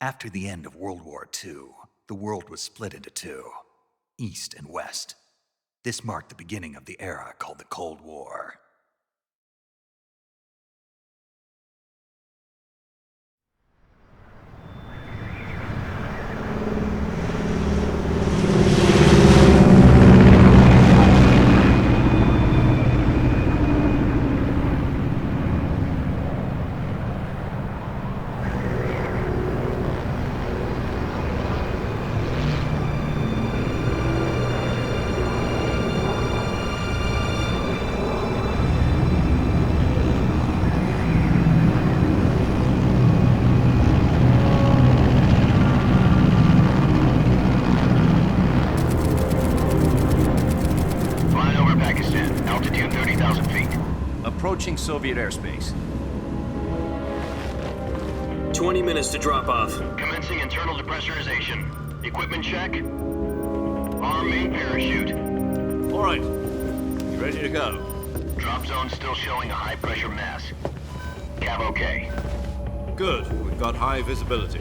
After the end of World War II, the world was split into two, East and West. This marked the beginning of the era called the Cold War. Approaching Soviet airspace. 20 minutes to drop off. Commencing internal depressurization. Equipment check. Arm main parachute. All right. You ready to go? Drop zone still showing a high pressure mass. Cav okay. Good. We've got high visibility.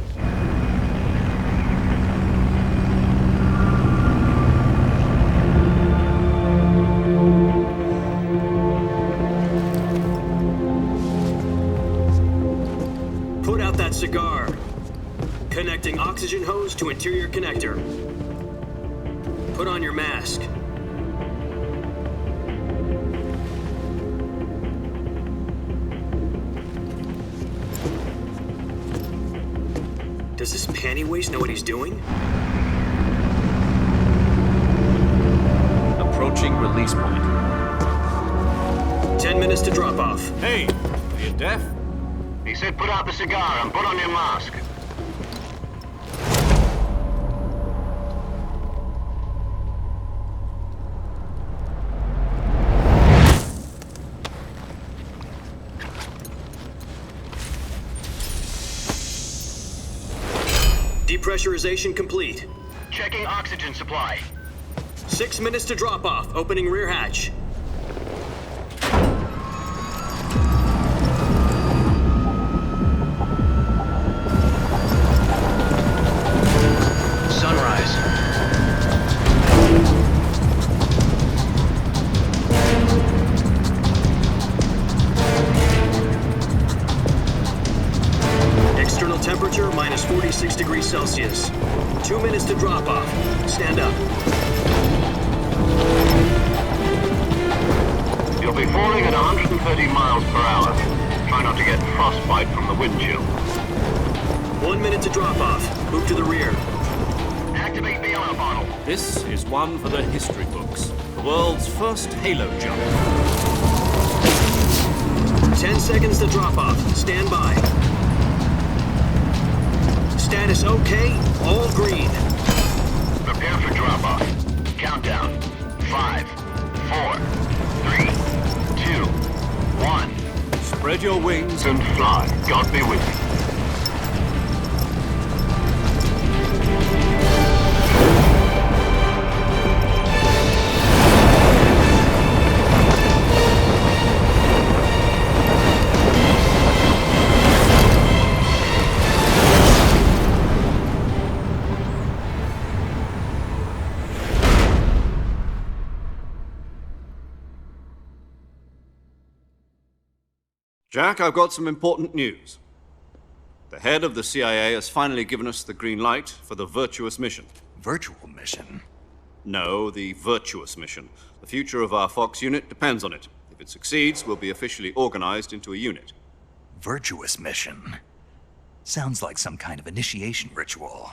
Cigar. Connecting oxygen hose to interior connector. Put on your mask. Does this panty waste know what he's doing? Approaching release point. 10 minutes to drop off. Hey, are you deaf? He said put out the cigar and put on your mask. Depressurization complete. Checking oxygen supply. 6 minutes to drop off. Opening rear hatch. Temperature minus 46 degrees Celsius. 2 minutes to drop off. Stand up. You'll be falling at 130 miles per hour. Try not to get frostbite from the wind chill. 1 minute to drop off. Move to the rear. Activate the oil bottle. This is one for the history books. The world's first halo jump. 10 seconds to drop off. Stand by. Status okay, all green. Prepare for drop-off. Countdown. 5, 4, 3, 2, 1. Spread your wings And fly. God be with you. Jack, I've got some important news. The head of the CIA has finally given us the green light for the virtuous mission. Virtual mission? No, the virtuous mission. The future of our Fox unit depends on it. If it succeeds, we'll be officially organized into a unit. Virtuous mission? Sounds like some kind of initiation ritual.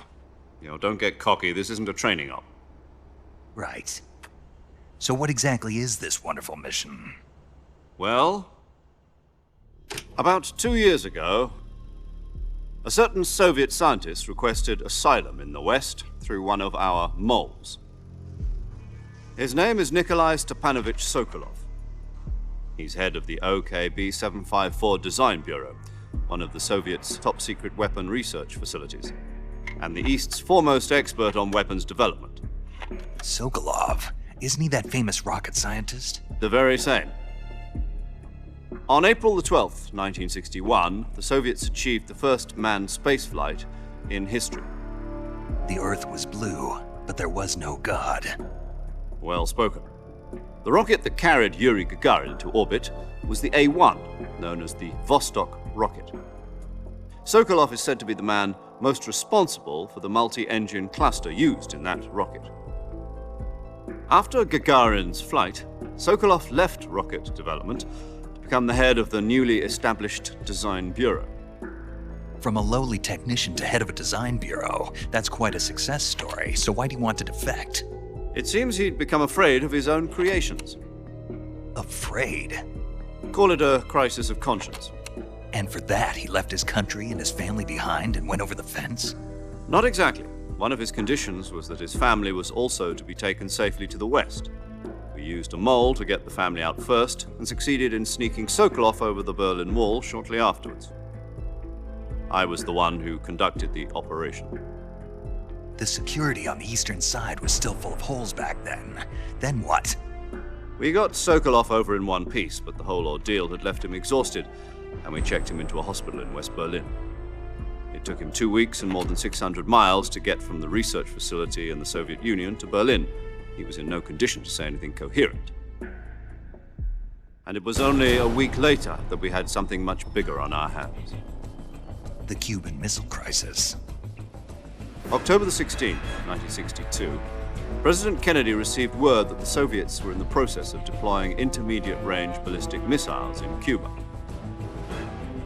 You know, don't get cocky. This isn't a training op. Right. So what exactly is this wonderful mission? Well, about 2 years ago, a certain Soviet scientist requested asylum in the West through one of our moles. His name is Nikolai Stepanovich Sokolov. He's head of the OKB 754 Design Bureau, one of the Soviets' top-secret weapon research facilities, and the East's foremost expert on weapons development. Sokolov? Isn't he that famous rocket scientist? The very same. On April the 12th, 1961, the Soviets achieved the first manned spaceflight in history. The Earth was blue, but there was no God. Well spoken. The rocket that carried Yuri Gagarin into orbit was the A-1, known as the Vostok rocket. Sokolov is said to be the man most responsible for the multi-engine cluster used in that rocket. After Gagarin's flight, Sokolov left rocket development to become the head of the newly established Design Bureau. From a lowly technician to head of a design bureau, that's quite a success story, so why'd he want to defect? It seems he'd become afraid of his own creations. Afraid? Call it a crisis of conscience. And for that, he left his country and his family behind and went over the fence? Not exactly. One of his conditions was that his family was also to be taken safely to the west. We used a mole to get the family out first and succeeded in sneaking Sokolov over the Berlin Wall shortly afterwards. I was the one who conducted the operation. The security on the eastern side was still full of holes back then. Then what? We got Sokolov over in one piece, but the whole ordeal had left him exhausted, and we checked him into a hospital in West Berlin. It took him 2 weeks and more than 600 miles to get from the research facility in the Soviet Union to Berlin. He was in no condition to say anything coherent. And it was only a week later that we had something much bigger on our hands. The Cuban Missile Crisis. October the 16th, 1962, President Kennedy received word that the Soviets were in the process of deploying intermediate-range ballistic missiles in Cuba.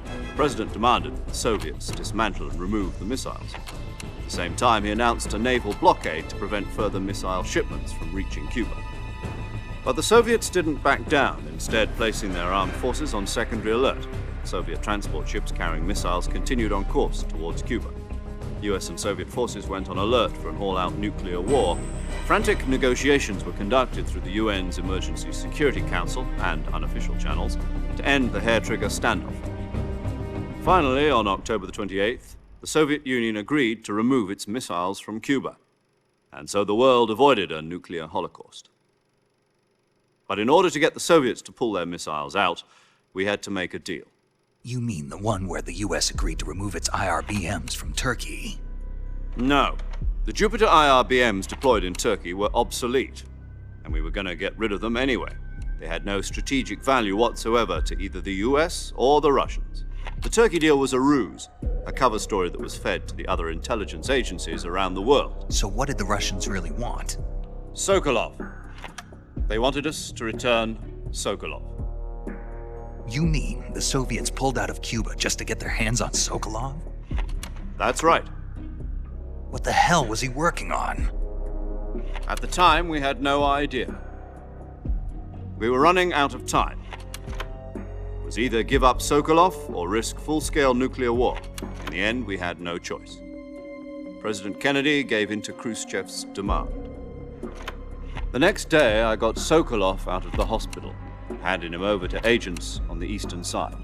The President demanded that the Soviets dismantle and remove the missiles. At the same time, he announced a naval blockade to prevent further missile shipments from reaching Cuba. But the Soviets didn't back down, instead placing their armed forces on secondary alert. Soviet transport ships carrying missiles continued on course towards Cuba. US and Soviet forces went on alert for an all-out nuclear war. Frantic negotiations were conducted through the UN's Emergency Security Council and unofficial channels to end the hair-trigger standoff. Finally, on October the 28th, the Soviet Union agreed to remove its missiles from Cuba, and so the world avoided a nuclear holocaust. But in order to get the Soviets to pull their missiles out, we had to make a deal. You mean the one where the US agreed to remove its IRBMs from Turkey? No. The Jupiter IRBMs deployed in Turkey were obsolete, and we were going to get rid of them anyway. They had no strategic value whatsoever to either the US or the Russians. The Turkey deal was a ruse, a cover story that was fed to the other intelligence agencies around the world. So what did the Russians really want? Sokolov. They wanted us to return Sokolov. You mean the Soviets pulled out of Cuba just to get their hands on Sokolov? That's right. What the hell was he working on? At the time, we had no idea. We were running out of time. It was either give up Sokolov or risk full-scale nuclear war. In the end, we had no choice. President Kennedy gave in to Khrushchev's demand. The next day, I got Sokolov out of the hospital, handing him over to agents on the eastern side.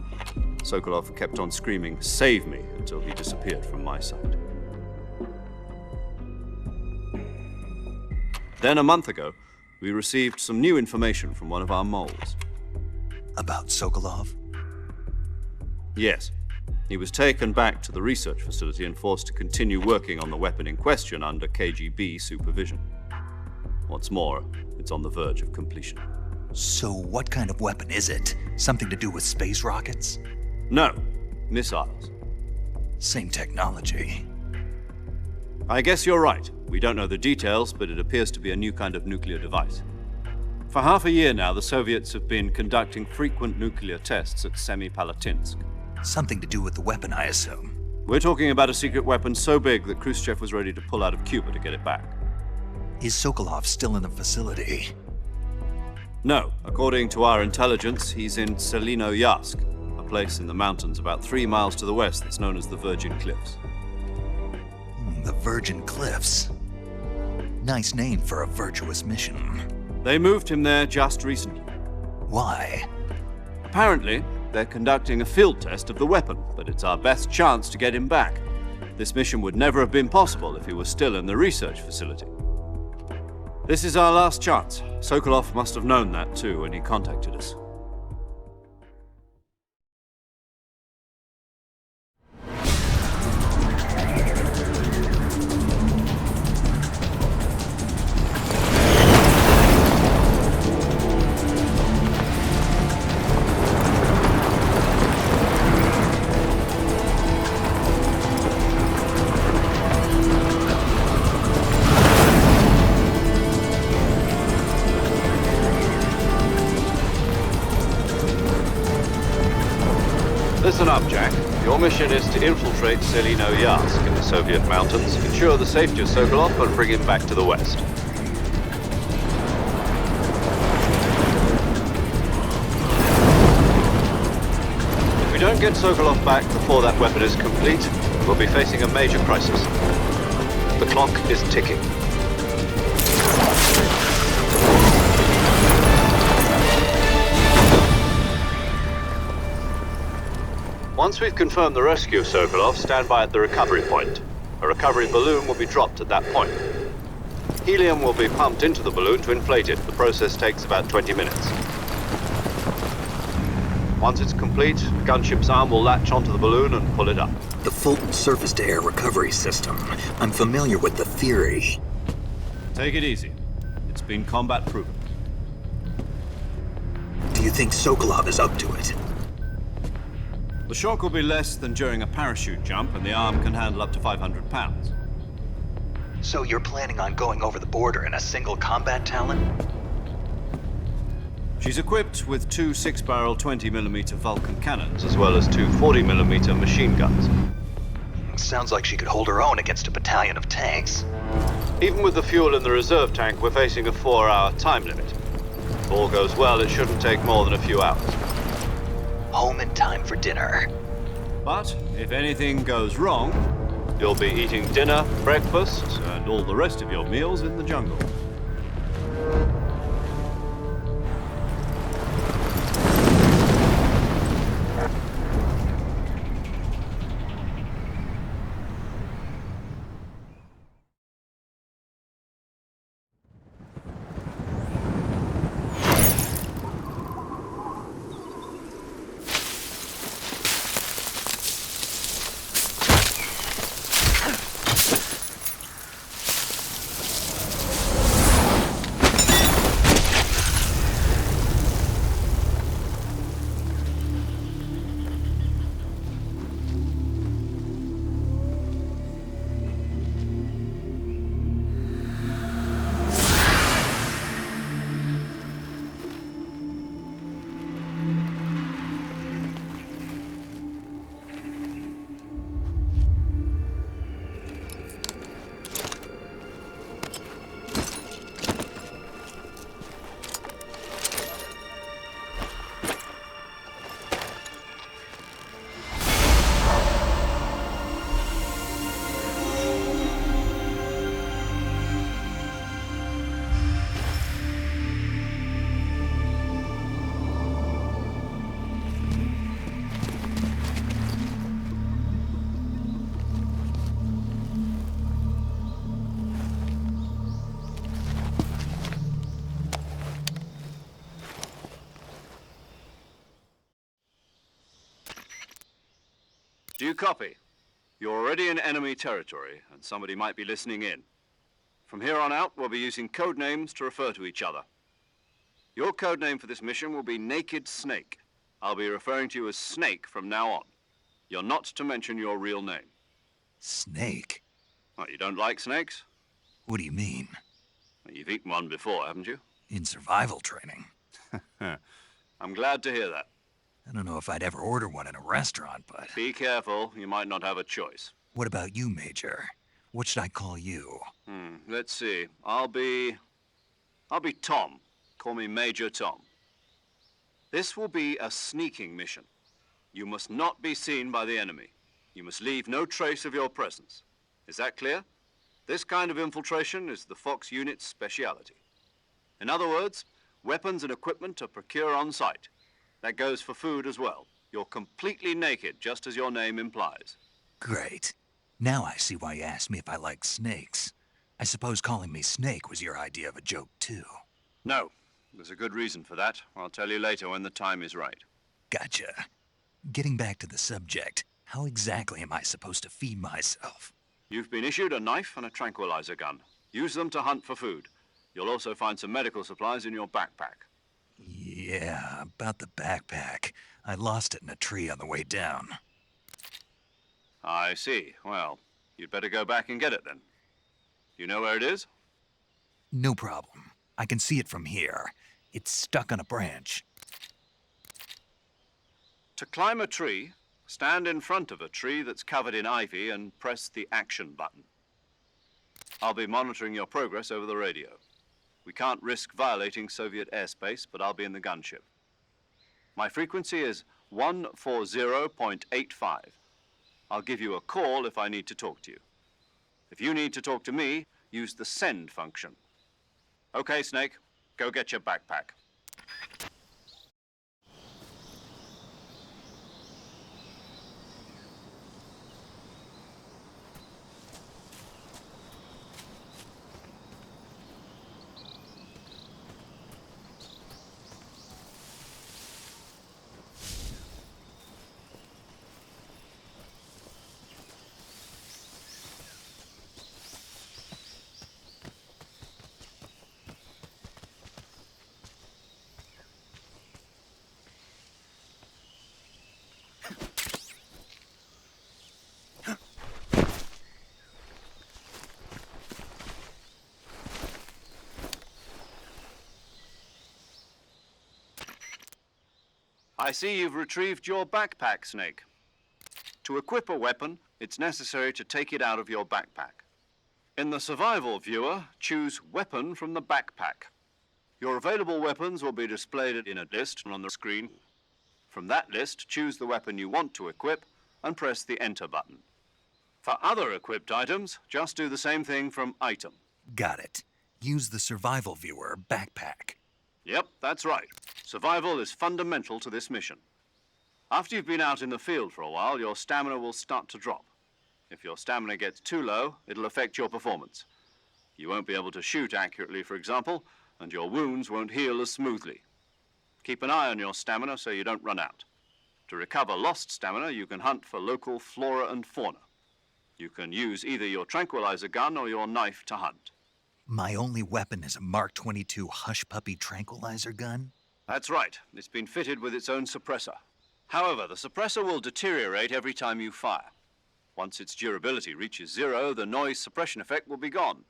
Sokolov kept on screaming, "Save me," until he disappeared from my sight. Then a month ago, we received some new information from one of our moles. About Sokolov? Yes. He was taken back to the research facility and forced to continue working on the weapon in question under KGB supervision. What's more, it's on the verge of completion. So what kind of weapon is it? Something to do with space rockets? No, missiles. Same technology. I guess you're right. We don't know the details, but it appears to be a new kind of nuclear device. For half a year now, the Soviets have been conducting frequent nuclear tests at Semipalatinsk. Something to do with the weapon, I assume. We're talking about a secret weapon so big that Khrushchev was ready to pull out of Cuba to get it back. Is Sokolov still in the facility? No. According to our intelligence, he's in Selinoyarsk, a place in the mountains about 3 miles to the west that's known as the Virgin Cliffs. The Virgin Cliffs. Nice name for a virtuous mission. They moved him there just recently. Why? Apparently, they're conducting a field test of the weapon, but it's our best chance to get him back. This mission would never have been possible if he was still in the research facility. This is our last chance. Sokolov must have known that too when he contacted us. up, Jack. Your mission is to infiltrate Selino Yask in the Soviet mountains, ensure the safety of Sokolov, and bring him back to the West. If we don't get Sokolov back before that weapon is complete, we'll be facing a major crisis. The clock is ticking. Once we've confirmed the rescue of Sokolov, stand by at the recovery point. A recovery balloon will be dropped at that point. Helium will be pumped into the balloon to inflate it. The process takes about 20 minutes. Once it's complete, the gunship's arm will latch onto the balloon and pull it up. The Fulton surface-to-air recovery system. I'm familiar with the theory. Take it easy. It's been combat-proven. Do you think Sokolov is up to it? The shock will be less than during a parachute jump, and the arm can handle up to 500 pounds. So you're planning on going over the border in a single combat Talon? She's equipped with two 6-barrel 20mm Vulcan cannons, as well as two 40mm machine guns. Sounds like she could hold her own against a battalion of tanks. Even with the fuel in the reserve tank, we're facing a 4-hour time limit. If all goes well, it shouldn't take more than a few hours. Home in time for dinner. But if anything goes wrong, you'll be eating dinner, breakfast, and all the rest of your meals in the jungle. Do you copy? You're already in enemy territory, and somebody might be listening in. From here on out, we'll be using code names to refer to each other. Your code name for this mission will be Naked Snake. I'll be referring to you as Snake from now on. You're not to mention your real name. Snake? What, you don't like snakes? What do you mean? Well, you've eaten one before, haven't you? In survival training. I'm glad to hear that. I don't know if I'd ever order one in a restaurant, but... Be careful, you might not have a choice. What about you, Major? What should I call you? Let's see. I'll be Tom. Call me Major Tom. This will be a sneaking mission. You must not be seen by the enemy. You must leave no trace of your presence. Is that clear? This kind of infiltration is the Fox unit's speciality. In other words, weapons and equipment are procured on site. That goes for food as well. You're completely naked, just as your name implies. Great. Now I see why you asked me if I like snakes. I suppose calling me Snake was your idea of a joke, too. No, there's a good reason for that. I'll tell you later when the time is right. Gotcha. Getting back to the subject, how exactly am I supposed to feed myself? You've been issued a knife and a tranquilizer gun. Use them to hunt for food. You'll also find some medical supplies in your backpack. Yeah, about the backpack. I lost it in a tree on the way down. I see. Well, you'd better go back and get it then. You know where it is? No problem. I can see it from here. It's stuck on a branch. To climb a tree, Stand in front of a tree that's covered in ivy and press the action button. I'll be monitoring your progress over the radio. We can't risk violating Soviet airspace, but I'll be in the gunship. My frequency is 140.85. I'll give you a call if I need to talk to you. If you need to talk to me, use the send function. Okay, Snake, go get your backpack. I see you've retrieved your backpack, Snake. To equip a weapon, it's necessary to take it out of your backpack. In the survival viewer, choose Weapon from the backpack. Your available weapons will be displayed in a list on the screen. From that list, choose the weapon you want to equip and press the Enter button. For other equipped items, just do the same thing from Item. Got it. Use the survival viewer backpack. Yep, that's right. Survival is fundamental to this mission. After you've been out in the field for a while, your stamina will start to drop. If your stamina gets too low, it'll affect your performance. You won't be able to shoot accurately, for example, and your wounds won't heal as smoothly. Keep an eye on your stamina so you don't run out. To recover lost stamina, you can hunt for local flora and fauna. You can use either your tranquilizer gun or your knife to hunt. My only weapon is a Mark 22 Hush Puppy tranquilizer gun? That's right. It's been fitted with its own suppressor. However, the suppressor will deteriorate every time you fire. Once its durability reaches 0, the noise suppression effect will be gone.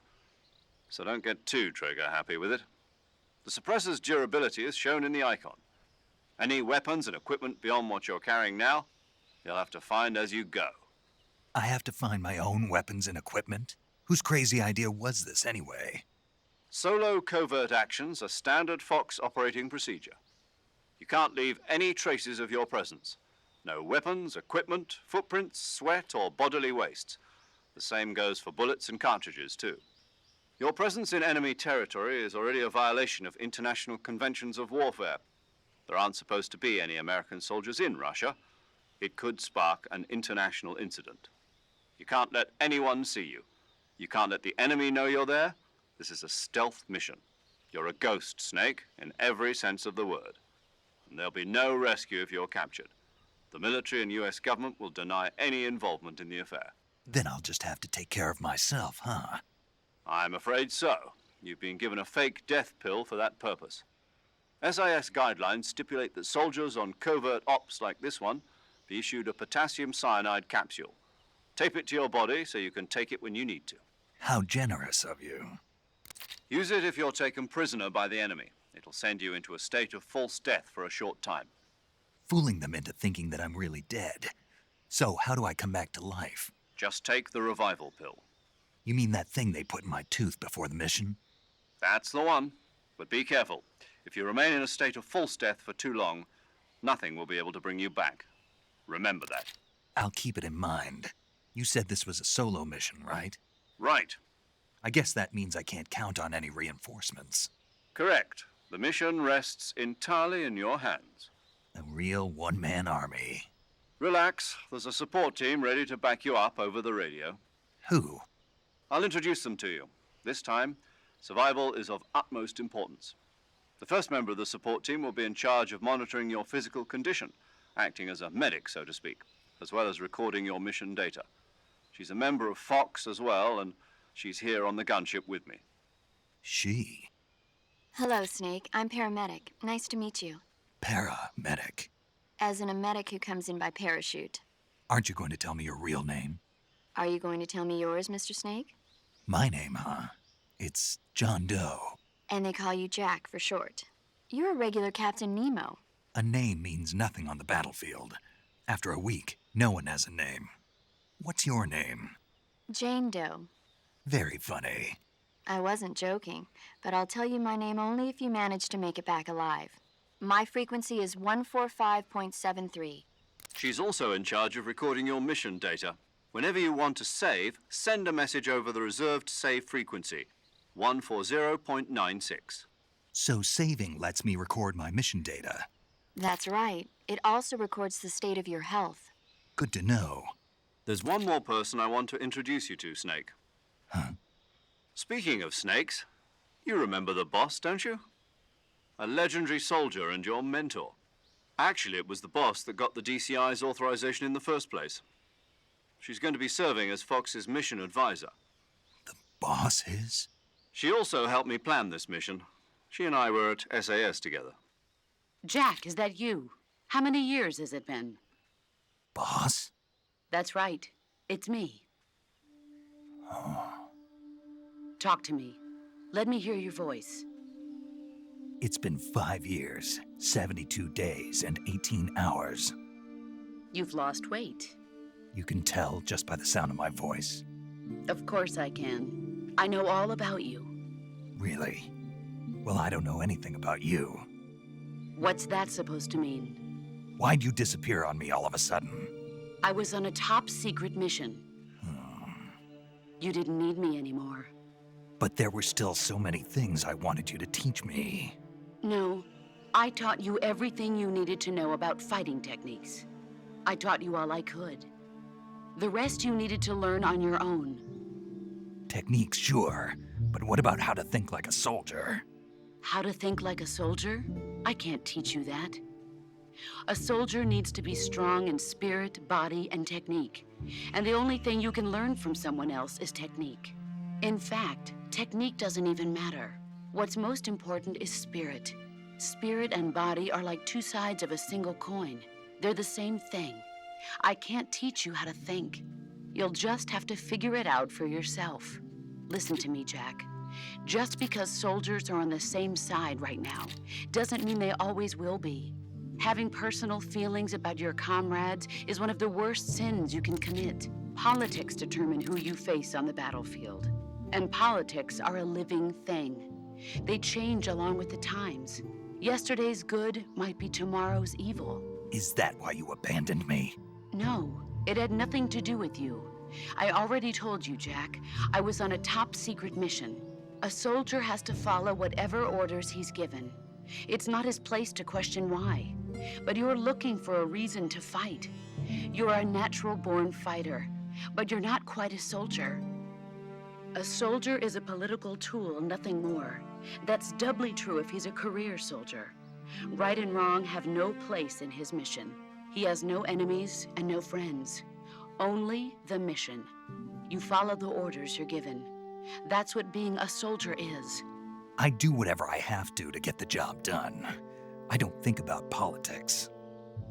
So don't get too trigger-happy with it. The suppressor's durability is shown in the icon. Any weapons and equipment beyond what you're carrying now, you'll have to find as you go. I have to find my own weapons and equipment? Whose crazy idea was this, anyway? Solo covert actions are standard Fox operating procedure. You can't leave any traces of your presence. No weapons, equipment, footprints, sweat, or bodily waste. The same goes for bullets and cartridges, too. Your presence in enemy territory is already a violation of international conventions of warfare. There aren't supposed to be any American soldiers in Russia. It could spark an international incident. You can't let anyone see you. You can't let the enemy know you're there. This is a stealth mission. You're a ghost, Snake, in every sense of the word. And there'll be no rescue if you're captured. The military and US government will deny any involvement in the affair. Then I'll just have to take care of myself, huh? I'm afraid so. You've been given a fake death pill for that purpose. SIS guidelines stipulate that soldiers on covert ops like this one be issued a potassium cyanide capsule. Tape it to your body so you can take it when you need to. How generous of you. Use it if you're taken prisoner by the enemy. It'll send you into a state of false death for a short time. Fooling them into thinking that I'm really dead. So how do I come back to life? Just take the revival pill. You mean that thing they put in my tooth before the mission? That's the one. But be careful. If you remain in a state of false death for too long, nothing will be able to bring you back. Remember that. I'll keep it in mind. You said this was a solo mission, right? Right. I guess that means I can't count on any reinforcements. Correct. The mission rests entirely in your hands. A real one-man army. Relax. There's a support team ready to back you up over the radio. Who? I'll introduce them to you. This time, survival is of utmost importance. The first member of the support team will be in charge of monitoring your physical condition, acting as a medic, so to speak, as well as recording your mission data. She's a member of Fox as well, and she's here on the gunship with me. She? Hello, Snake. I'm paramedic. Nice to meet you. Paramedic. As in a medic who comes in by parachute. Aren't you going to tell me your real name? Are you going to tell me yours, Mr. Snake? My name, huh? It's John Doe. And they call you Jack for short. You're a regular Captain Nemo. A name means nothing on the battlefield. After a week, no one has a name. What's your name? Jane Doe. Very funny. I wasn't joking, but I'll tell you my name only if you manage to make it back alive. My frequency is 145.73. She's also in charge of recording your mission data. Whenever you want to save, send a message over the reserved save frequency, 140.96. So saving lets me record my mission data. That's right. It also records the state of your health. Good to know. There's one more person I want to introduce you to, Snake. Huh? Speaking of snakes, you remember the boss, don't you? A legendary soldier and your mentor. Actually, it was the boss that got the DCI's authorization in the first place. She's going to be serving as Fox's mission advisor. The boss is? She also helped me plan this mission. She and I were at SAS together. Jack, is that you? How many years has it been? Boss? That's right. It's me. Talk to me. Let me hear your voice. It's been 5 years, 72 days, and 18 hours. You've lost weight. You can tell just by the sound of my voice. Of course I can. I know all about you. Really? Well, I don't know anything about you. What's that supposed to mean? Why'd you disappear on me all of a sudden? I was on a top secret mission. You didn't need me anymore. But there were still so many things I wanted you to teach me. No, I taught you everything you needed to know about fighting techniques. I taught you all I could. The rest you needed to learn on your own. Techniques, sure. But what about how to think like a soldier? How to think like a soldier? I can't teach you that. A soldier needs to be strong in spirit, body, and technique. And the only thing you can learn from someone else is technique. In fact, technique doesn't even matter. What's most important is spirit. Spirit and body are like two sides of a single coin. They're the same thing. I can't teach you how to think. You'll just have to figure it out for yourself. Listen to me, Jack. Just because soldiers are on the same side right now doesn't mean they always will be. Having personal feelings about your comrades is one of the worst sins you can commit. Politics determine who you face on the battlefield. And politics are a living thing. They change along with the times. Yesterday's good might be tomorrow's evil. Is that why you abandoned me? No, it had nothing to do with you. I already told you, Jack. I was on a top secret mission. A soldier has to follow whatever orders he's given. It's not his place to question why. But you're looking for a reason to fight. You're a natural-born fighter, but you're not quite a soldier. A soldier is a political tool, nothing more. That's doubly true if he's a career soldier. Right and wrong have no place in his mission. He has no enemies and no friends. Only the mission. You follow the orders you're given. That's what being a soldier is. I do whatever I have to get the job done. I don't think about politics.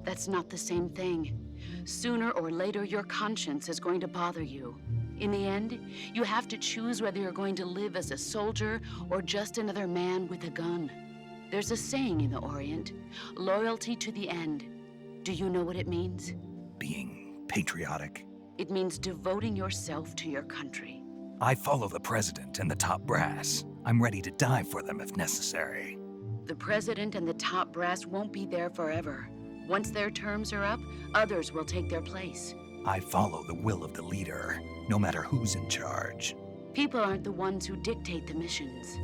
That's not the same thing. Sooner or later, your conscience is going to bother you. In the end, you have to choose whether you're going to live as a soldier or just another man with a gun. There's a saying in the Orient, loyalty to the end. Do you know what it means? Being patriotic. It means devoting yourself to your country. I follow the president and the top brass. I'm ready to die for them if necessary. The president and the top brass won't be there forever. Once their terms are up, others will take their place. I follow the will of the leader, no matter who's in charge. People aren't the ones who dictate the missions.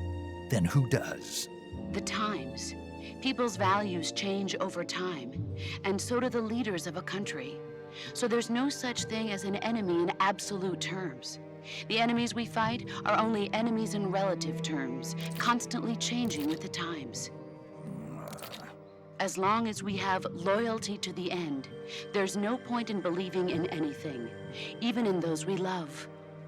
Then who does? The times. People's values change over time, and so do the leaders of a country. So there's no such thing as an enemy in absolute terms. The enemies we fight are only enemies in relative terms, constantly changing with the times. As long as we have loyalty to the end, there's no point in believing in anything, even in those we love.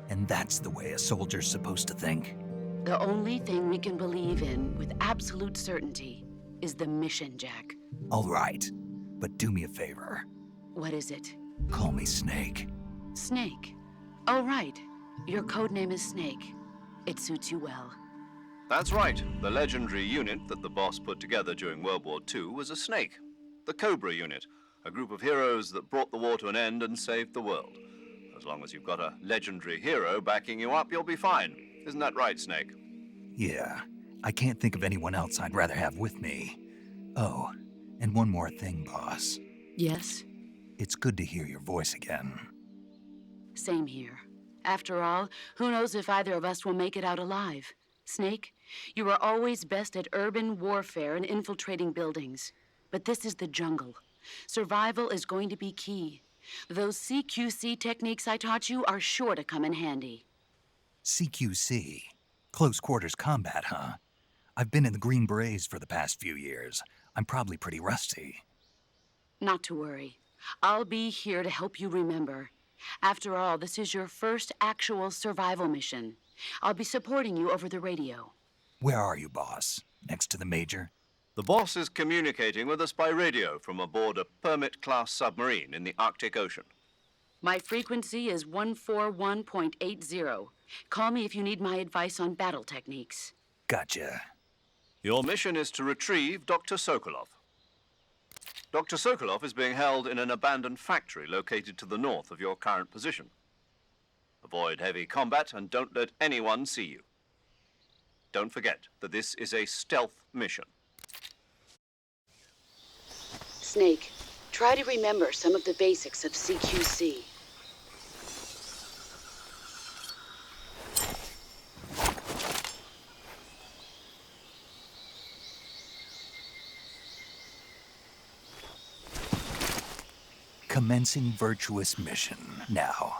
And that's the way a soldier's supposed to think? The only thing we can believe in with absolute certainty is the mission, Jack. All right, but do me a favor. What is it? Call me Snake. Snake. Oh, right. Your code name is Snake. It suits you well. That's right. The legendary unit that the boss put together during World War II was a snake. The Cobra unit, A group of heroes that brought the war to an end and saved the world. As long as you've got a legendary hero backing you up, you'll be fine. Isn't that right, Snake? Yeah, I can't think of anyone else I'd rather have with me. Oh, and one more thing, boss. Yes? It's good to hear your voice again. Same here. After all, who knows if either of us will make it out alive? Snake, you are always best at urban warfare and infiltrating buildings. But this is the jungle. Survival is going to be key. Those CQC techniques I taught you are sure to come in handy. CQC? Close quarters combat, huh? I've been in the Green Berets for the past few years. I'm probably pretty rusty. Not to worry. I'll be here to help you remember. After all, this is your first actual survival mission. I'll be supporting you over the radio. Where are you, boss? Next to the Major? The boss is communicating with us by radio from aboard a Permit-class submarine in the Arctic Ocean. My frequency is 141.80. Call me if you need my advice on battle techniques. Gotcha. Your mission is to retrieve Dr. Sokolov. Dr. Sokolov is being held in an abandoned factory located to the north of your current position. Avoid heavy combat and don't let anyone see you. Don't forget that this is a stealth mission. Snake, try to remember some of the basics of CQC. Commencing virtuous mission now.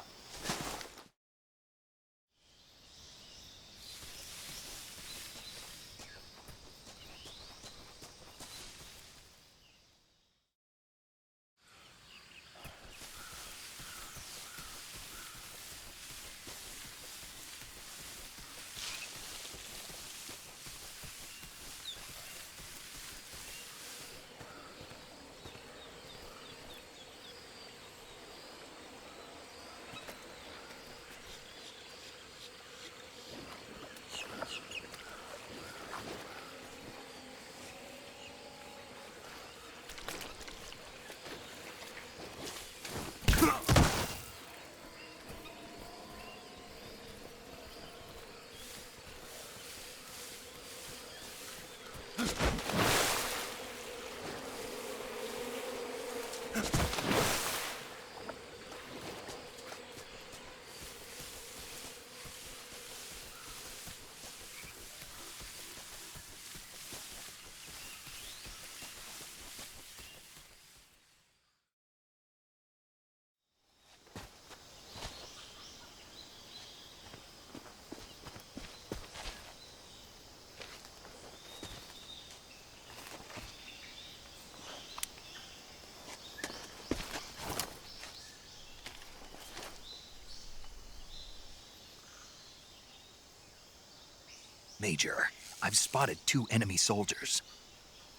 Major, I've spotted 2 enemy soldiers.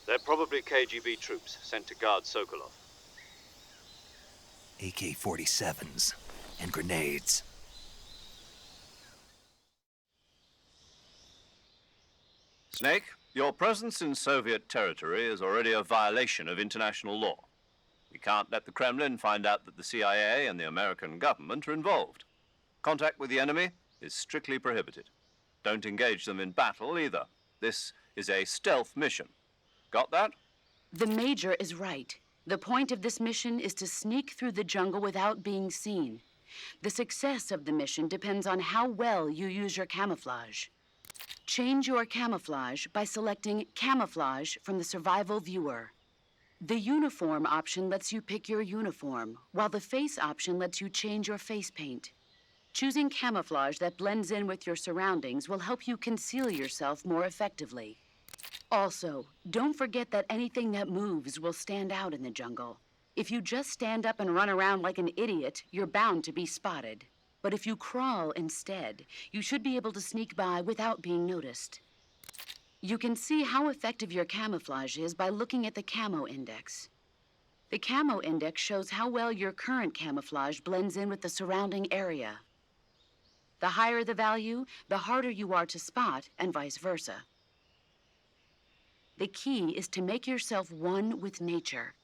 They're probably KGB troops sent to guard Sokolov. AK-47s and grenades. Snake, your presence in Soviet territory is already a violation of international law. We can't let the Kremlin find out that the CIA and the American government are involved. Contact with the enemy is strictly prohibited. Don't engage them in battle either. This is a stealth mission. Got that? The Major is right. The point of this mission is to sneak through the jungle without being seen. The success of the mission depends on how well you use your camouflage. Change your camouflage by selecting Camouflage from the Survival Viewer. The Uniform option lets you pick your uniform, while the Face option lets you change your face paint. Choosing camouflage that blends in with your surroundings will help you conceal yourself more effectively. Also, don't forget that anything that moves will stand out in the jungle. If you just stand up and run around like an idiot, you're bound to be spotted. But if you crawl instead, you should be able to sneak by without being noticed. You can see how effective your camouflage is by looking at the Camo Index. The Camo Index shows how well your current camouflage blends in with the surrounding area. The higher the value, the harder you are to spot, and vice versa. The key is to make yourself one with nature.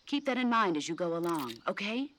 Keep that in mind as you go along, okay?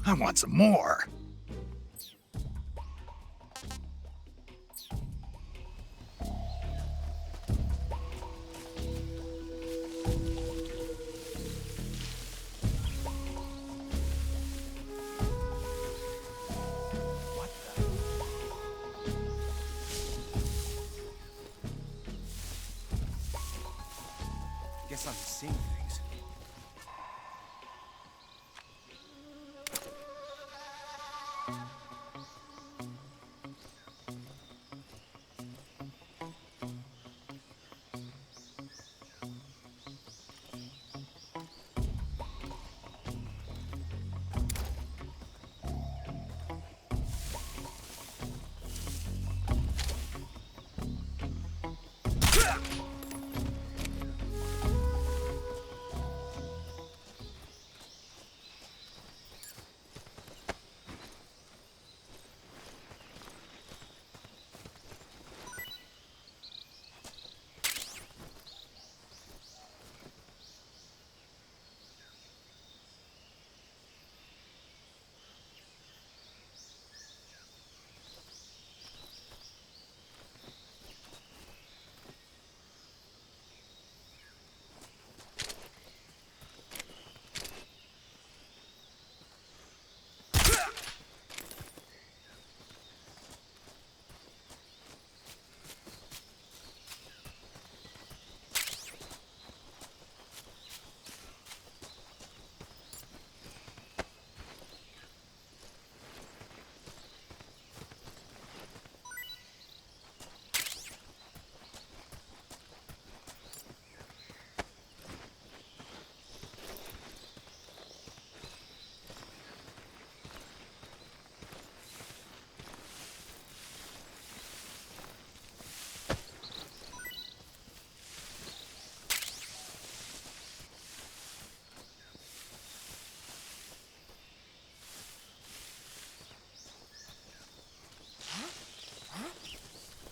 I want some more. Guess I'm seeing things.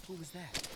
Who was that?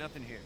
Nothing here.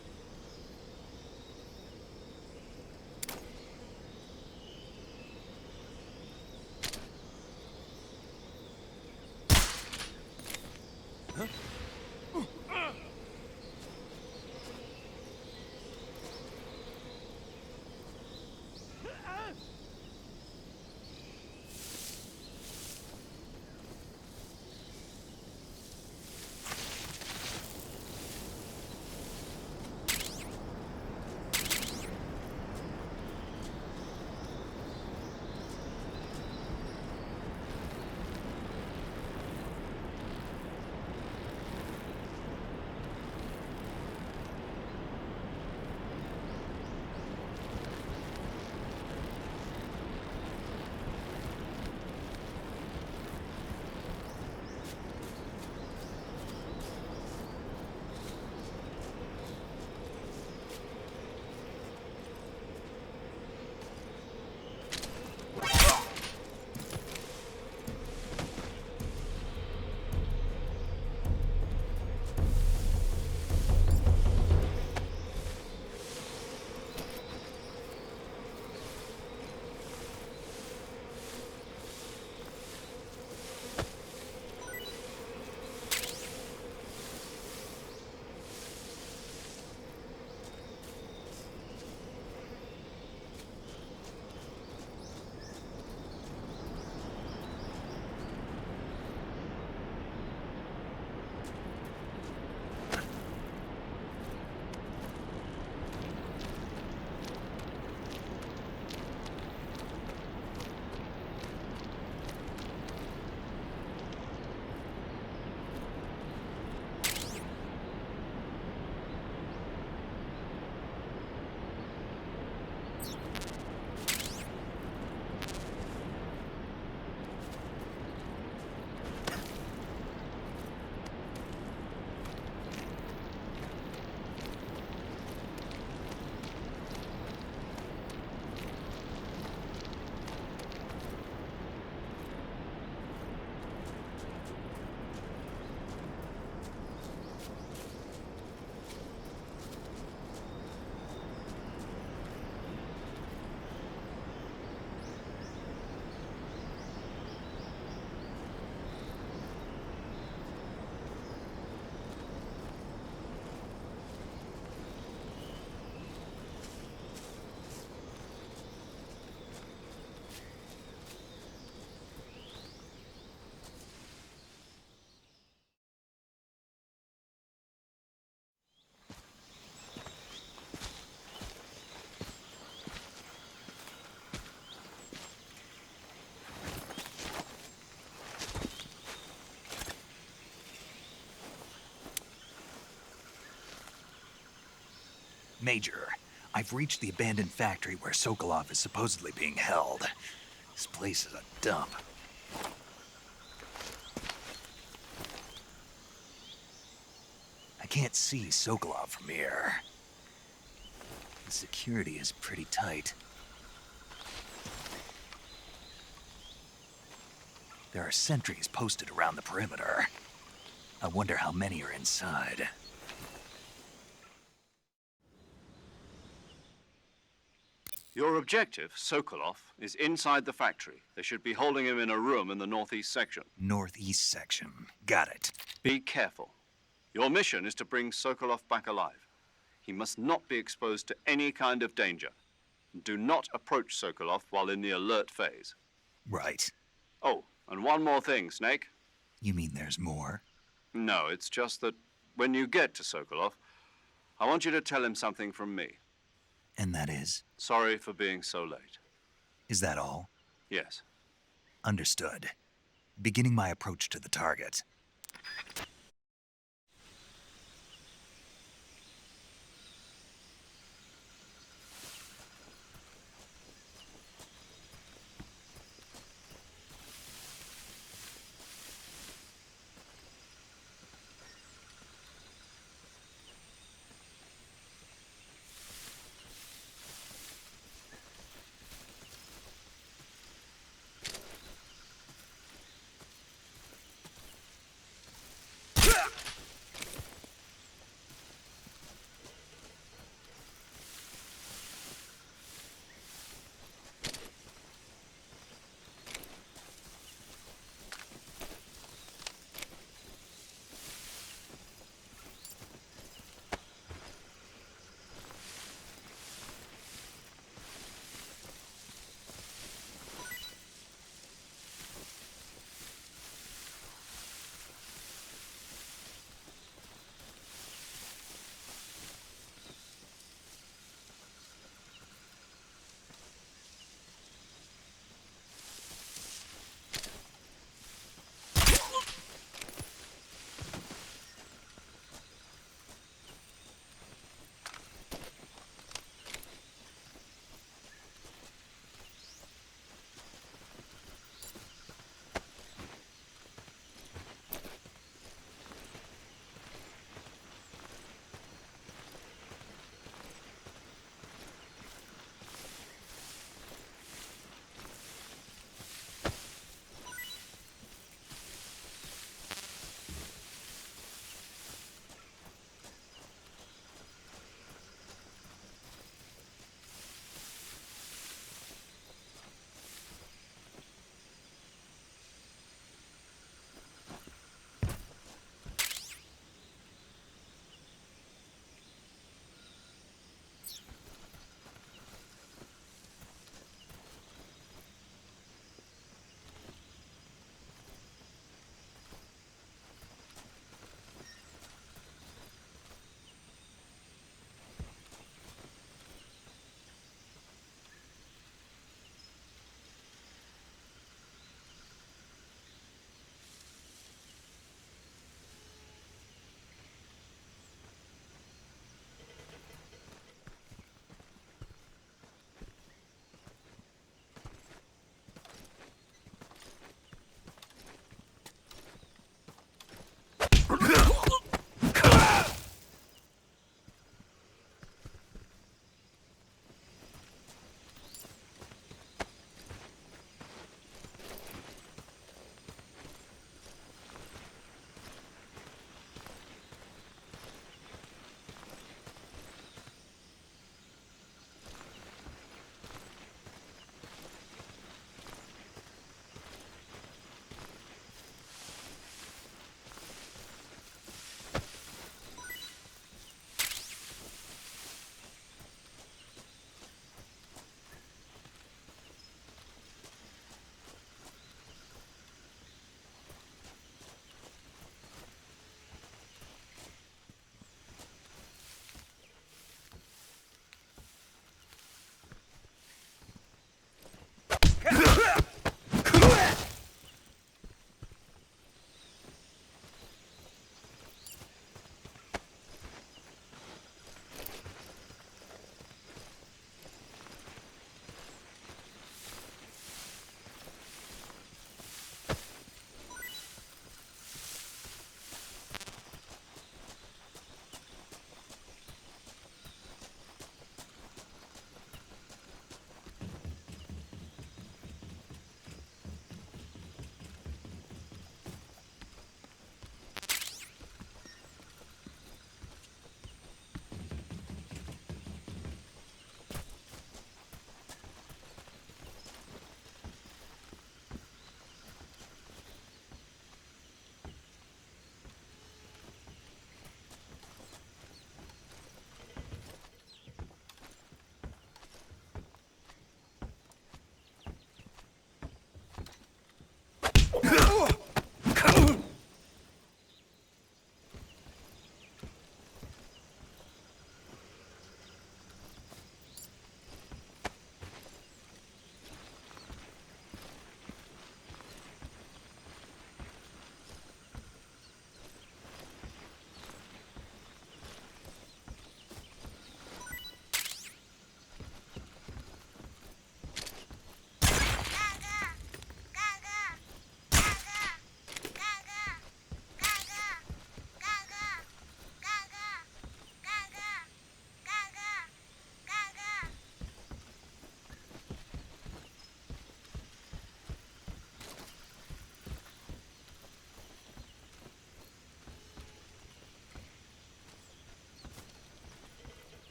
Major, I've reached the abandoned factory where Sokolov is supposedly being held. This place is a dump. I can't see Sokolov from here. The security is pretty tight. There are sentries posted around the perimeter. I wonder how many are inside. Your objective, Sokolov, is inside the factory. They should be holding him in a room in the northeast section. Northeast section. Got it. Be careful. Your mission is to bring Sokolov back alive. He must not be exposed to any kind of danger. Do not approach Sokolov while in the alert phase. Right. Oh, and one more thing, Snake. You mean there's more? No, it's just that when you get to Sokolov, I want you to tell him something from me. And that is? Sorry for being so late. Is that all? Yes. Understood. Beginning my approach to the target.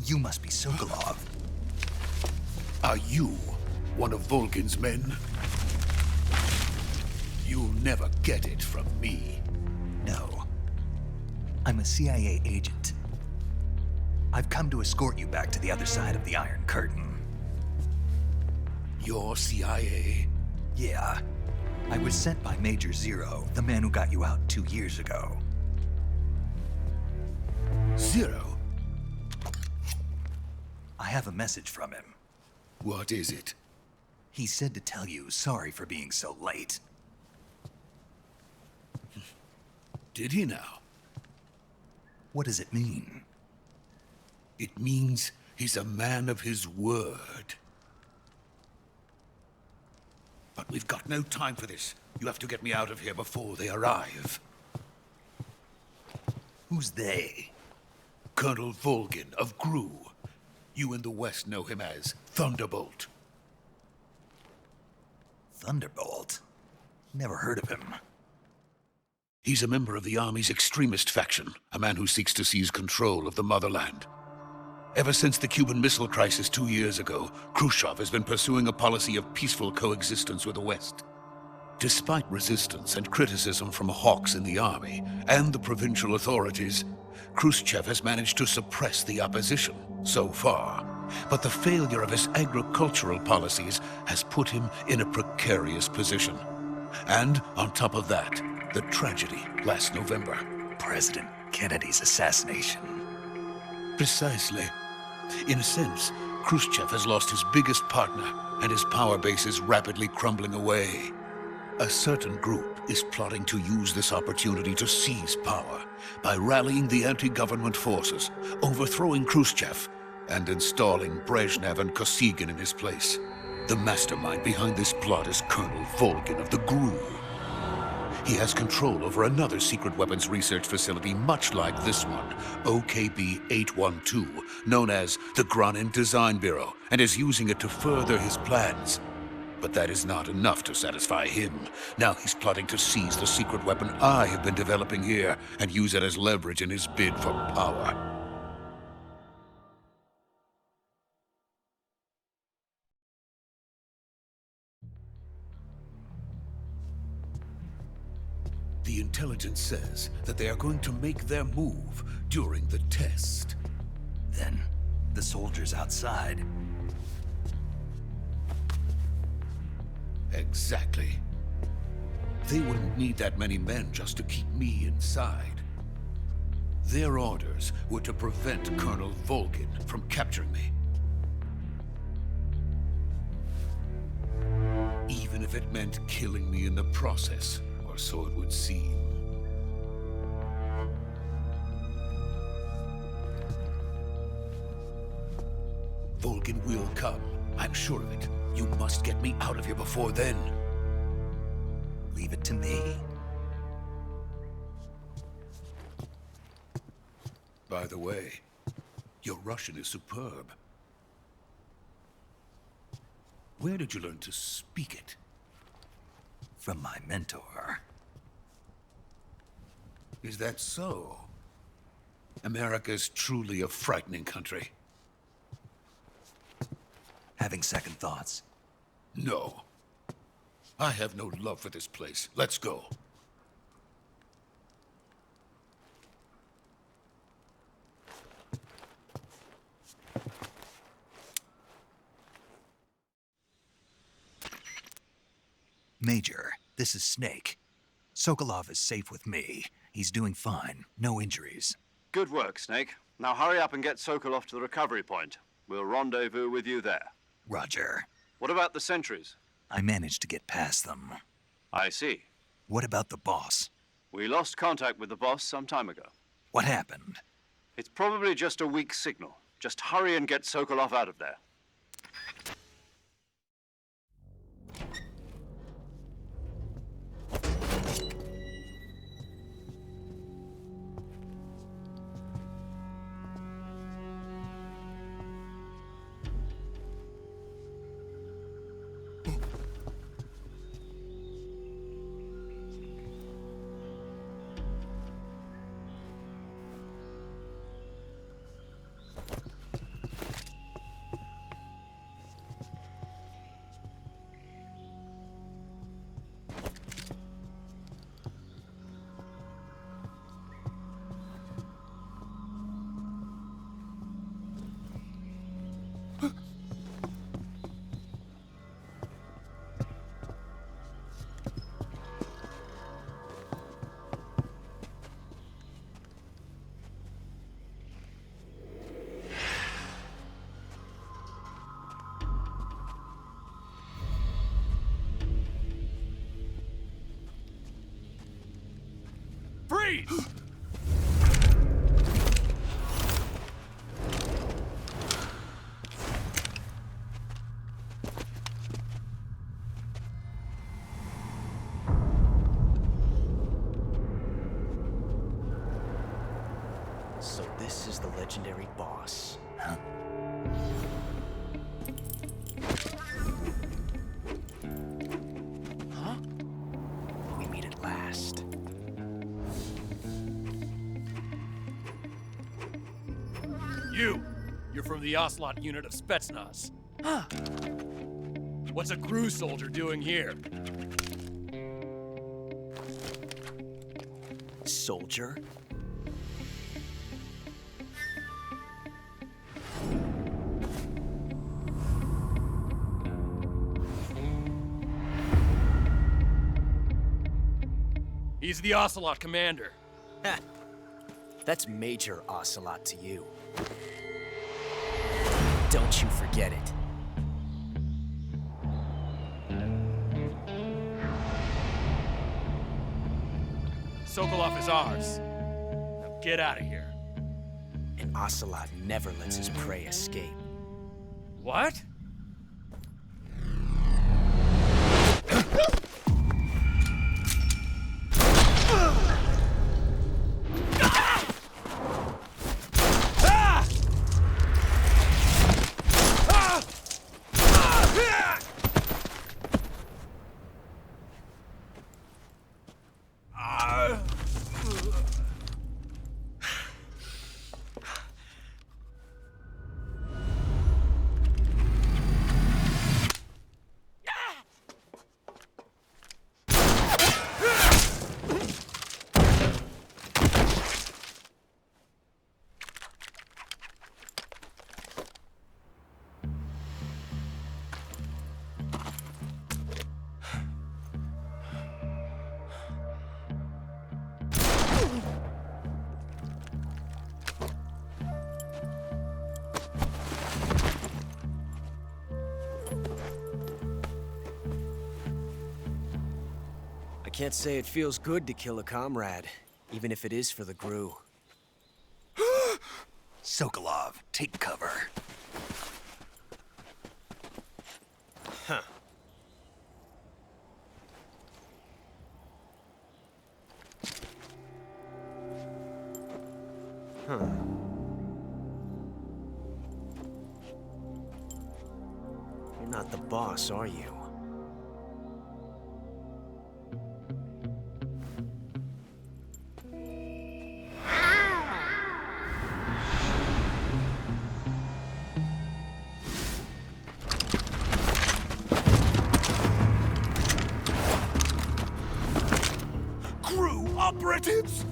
You must be Sokolov. Are you one of Volgin's men? You'll never get it from me. No. I'm a CIA agent. I've come to escort you back to the other side of the Iron Curtain. You're CIA? Yeah. I was sent by Major Zero, the man who got you out 2 years ago. Zero? I have a message from him. What is it? He said to tell you sorry for being so late. Did he now? What does it mean? It means he's a man of his word. But we've got no time for this. You have to get me out of here before they arrive. Who's they? Colonel Volgin of GRU. You in the West know him as Thunderbolt. Thunderbolt? Never heard of him. He's a member of the Army's extremist faction, a man who seeks to seize control of the motherland. Ever since the Cuban Missile Crisis 2 years ago, Khrushchev has been pursuing a policy of peaceful coexistence with the West. Despite resistance and criticism from hawks in the army and the provincial authorities, Khrushchev has managed to suppress the opposition so far. But the failure of his agricultural policies has put him in a precarious position. And on top of that, the tragedy last November. President Kennedy's assassination. Precisely. In a sense, Khrushchev has lost his biggest partner, and his power base is rapidly crumbling away. A certain group is plotting to use this opportunity to seize power by rallying the anti-government forces, overthrowing Khrushchev, and installing Brezhnev and Kosygin in his place. The mastermind behind this plot is Colonel Volgin of the GRU. He has control over another secret weapons research facility much like this one, OKB-812, known as the Granin Design Bureau, and is using it to further his plans. But that is not enough to satisfy him. Now he's plotting to seize the secret weapon I have been developing here and use it as leverage in his bid for power. The intelligence says that they are going to make their move during the test. Then, the soldiers outside. Exactly. They wouldn't need that many men just to keep me inside. Their orders were to prevent Colonel Volgin from capturing me. Even if it meant killing me in the process. Or so it would seem. Volgin will come. I'm sure of it. You must get me out of here before then. Leave it to me. By the way, your Russian is superb. Where did you learn to speak it? From my mentor. Is that so? America's truly a frightening country. Having second thoughts? No. I have no love for this place. Let's go. Major, this is Snake. Sokolov is safe with me. He's doing fine. No injuries. Good work, Snake. Now hurry up and get Sokolov to the recovery point. We'll rendezvous with you there. Roger. What about the sentries? I managed to get past them. I see. What about the boss? We lost contact with the boss some time ago. What happened? It's probably just a weak signal. Just hurry and get Sokolov out of there. Freeze! So this is the legendary boss. Huh? Huh? We meet at last. You're from the Ocelot unit of Spetsnaz. Huh. What's a crew soldier doing here? Soldier? He's the Ocelot commander. Ha! That's Major Ocelot to you. Don't you forget it. Sokolov is ours. Now get out of here. And Ocelot never lets his prey escape. What? I can't say it feels good to kill a comrade, even if it is for the GRU. Sokolov, take cover. Huh. Huh. You're not the boss, are you? Operatives!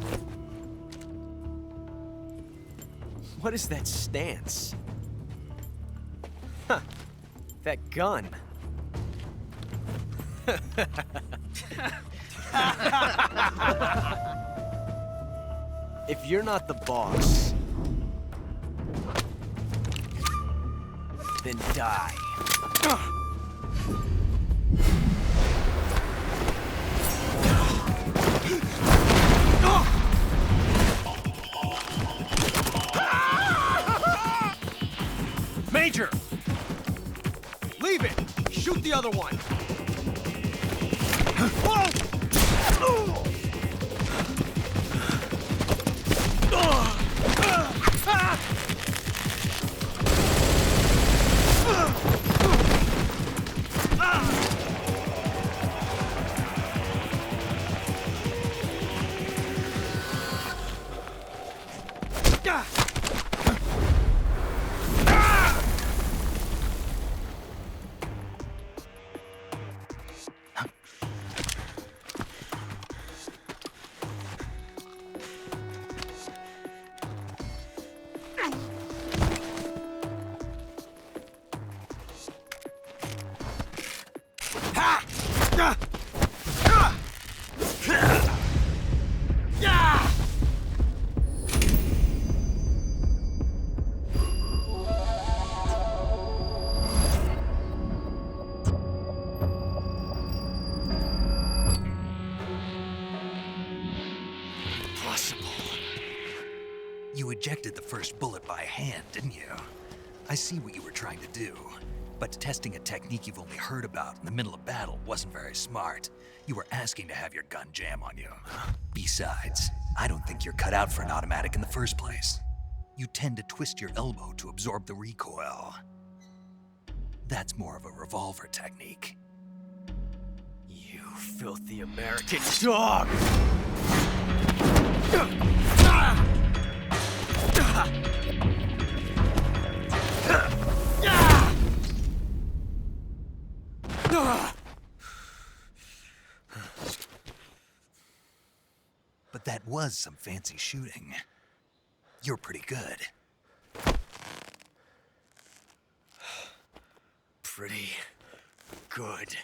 What is that stance? Huh. That gun. If you're not the boss, then die. Major! Leave it! Shoot the other one! You ejected the first bullet by hand, didn't you? I see what you were trying to do. But testing a technique you've only heard about in the middle of battle wasn't very smart. You were asking to have your gun jam on you. Besides, I don't think you're cut out for an automatic in the first place. You tend to twist your elbow to absorb the recoil. That's more of a revolver technique. You filthy American dog! But that was some fancy shooting. You're pretty good. Pretty good.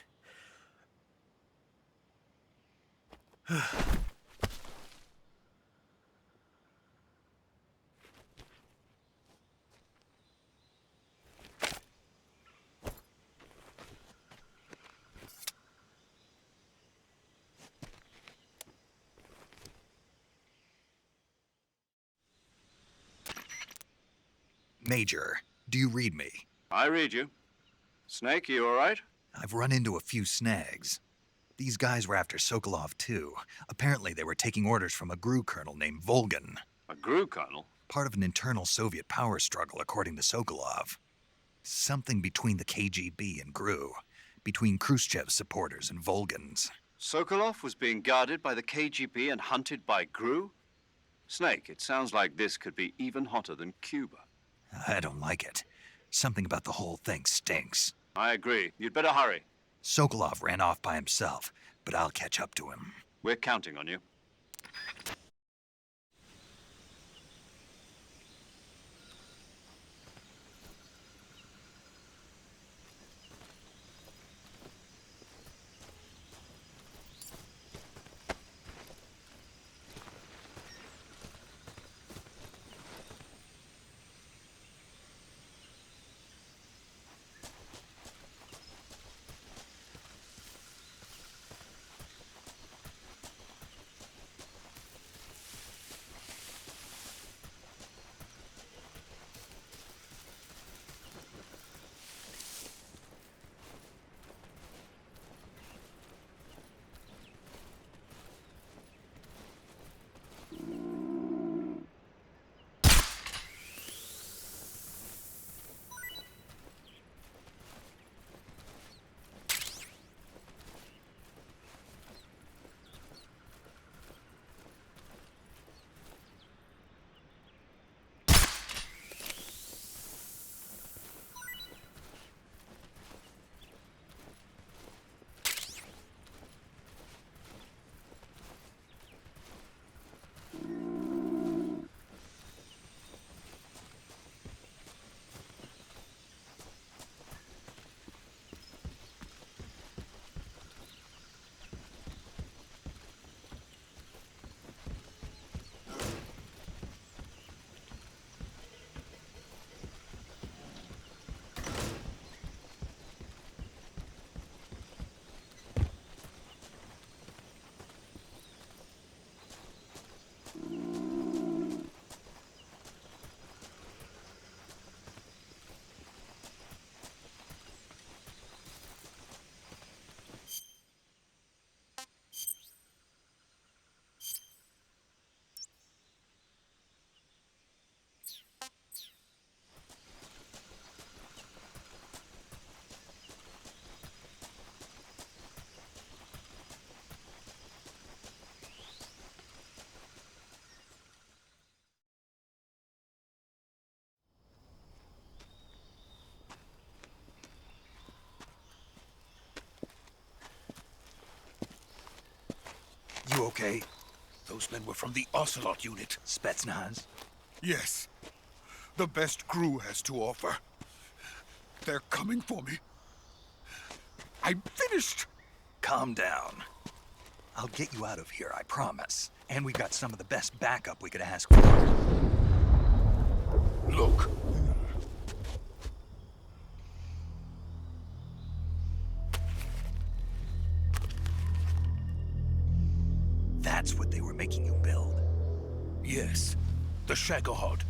Major, do you read me? I read you. Snake, you all right? I've run into a few snags. These guys were after Sokolov too. Apparently they were taking orders from a GRU colonel named Volgan. A GRU colonel? Part of an internal Soviet power struggle, according to Sokolov. Something between the KGB and GRU. Between Khrushchev's supporters and Volgan's. Sokolov was being guarded by the KGB and hunted by GRU? Snake, it sounds like this could be even hotter than Cuba. I don't like it. Something about the whole thing stinks. I agree. You'd better hurry. Sokolov ran off by himself, but I'll catch up to him. We're counting on you. You okay? Those men were from the Ocelot unit. Spetsnaz? Yes. The best GRU has to offer. They're coming for me. I'm finished. Calm down. I'll get you out of here, I promise. And we got some of the best backup we could ask for. Look. That's what they were making you build. Yes. The Shagohod.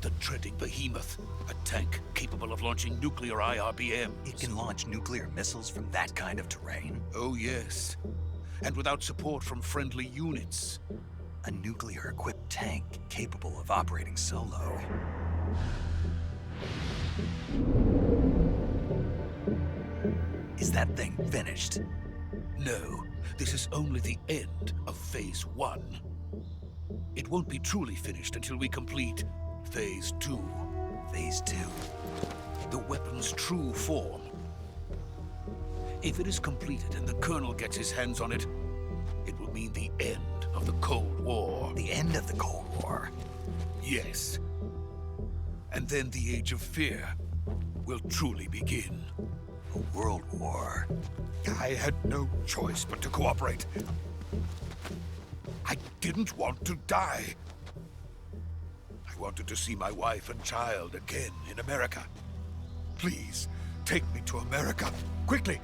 The dreading behemoth. A tank capable of launching nuclear IRBMs. It can launch nuclear missiles from that kind of terrain? Oh, yes. And without support from friendly units. A nuclear-equipped tank capable of operating solo. Is that thing finished? No, this is only the end of Phase 1. It won't be truly finished until we complete Phase 2. Phase 2? The weapon's true form. If it is completed and the Colonel gets his hands on it, it will mean the end of the Cold War. The end of the Cold War? Yes. And then the Age of Fear will truly begin. A world war. I had no choice but to cooperate. I didn't want to die. I wanted to see my wife and child again in America. Please, take me to America, quickly.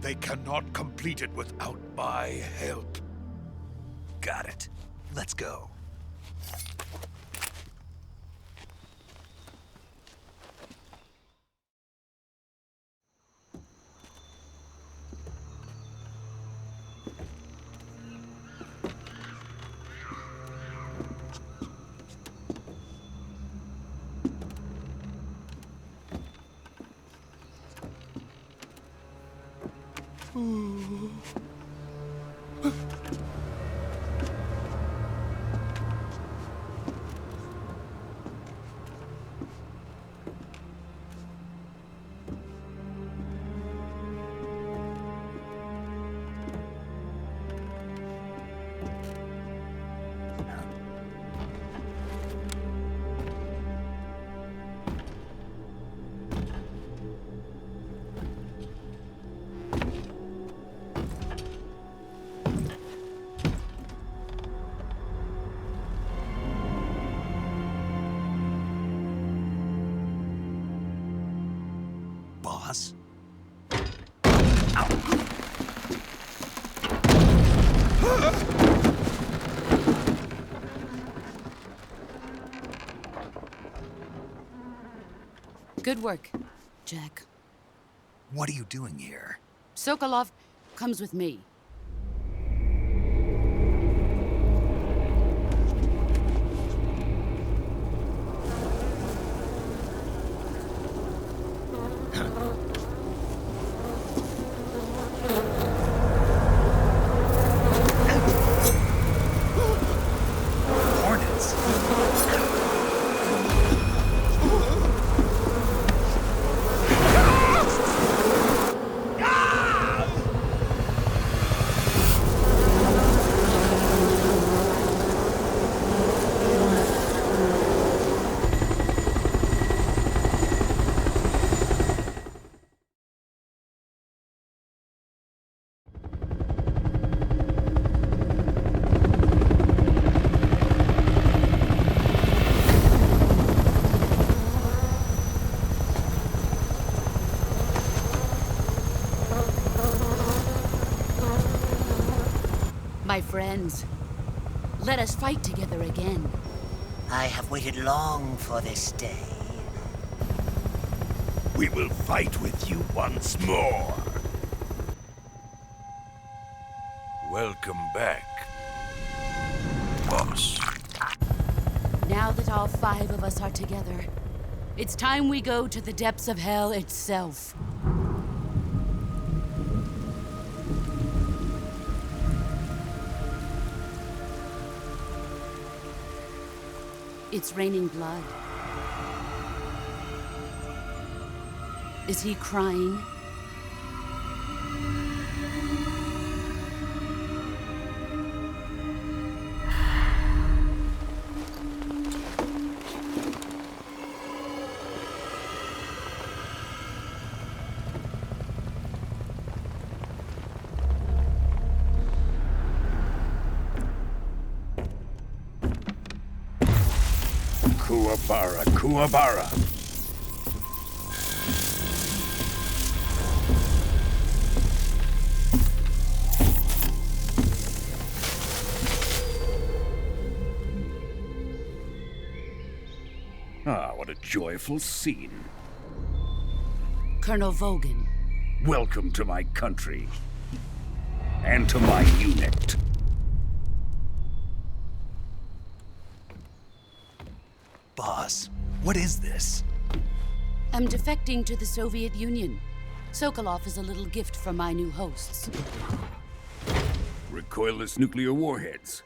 They cannot complete it without my help. Got it. Let's go. Boss? Good work, Jack. What are you doing here? Sokolov comes with me. My friends, let us fight together again. I have waited long for this day. We will fight with you once more. Welcome back, boss. Now that all 5 of us are together, it's time we go to the depths of hell itself. It's raining blood. Is he crying? Kuwabara, Kuwabara. Ah, what a joyful scene. Colonel Vogan. Welcome to my country. And to my unit. Boss, what is this? I'm defecting to the Soviet Union. Sokolov is a little gift from my new hosts. Recoilless nuclear warheads.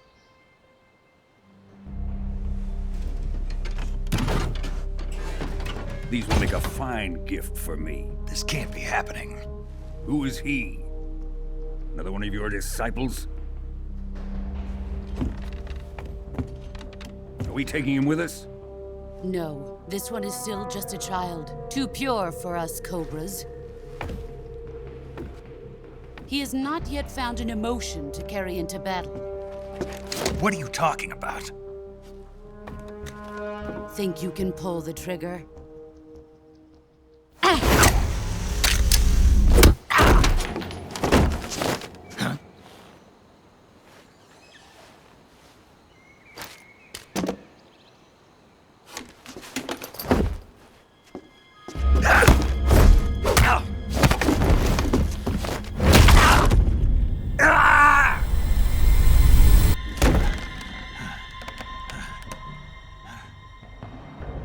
These will make a fine gift for me. This can't be happening. Who is he? Another one of your disciples? Are we taking him with us? No, this one is still just a child. Too pure for us Cobras. He has not yet found an emotion to carry into battle. What are you talking about? Think you can pull the trigger?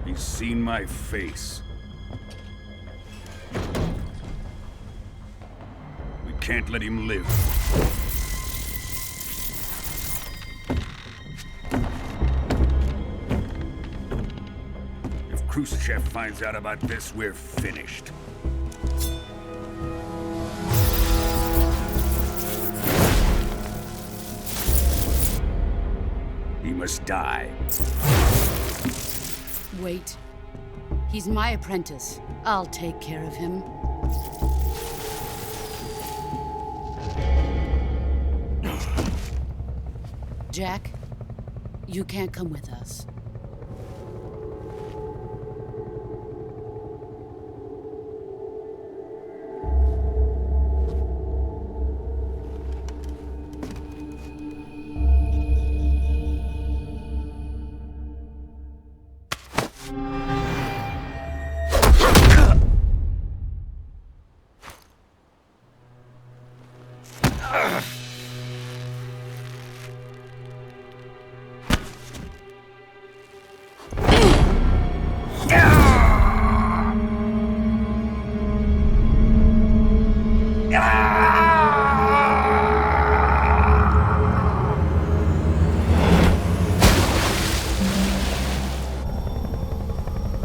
He's seen my face. We can't let him live. If Khrushchev finds out about this, we're finished. He must die. Wait. He's my apprentice. I'll take care of him. Jack, you can't come with us.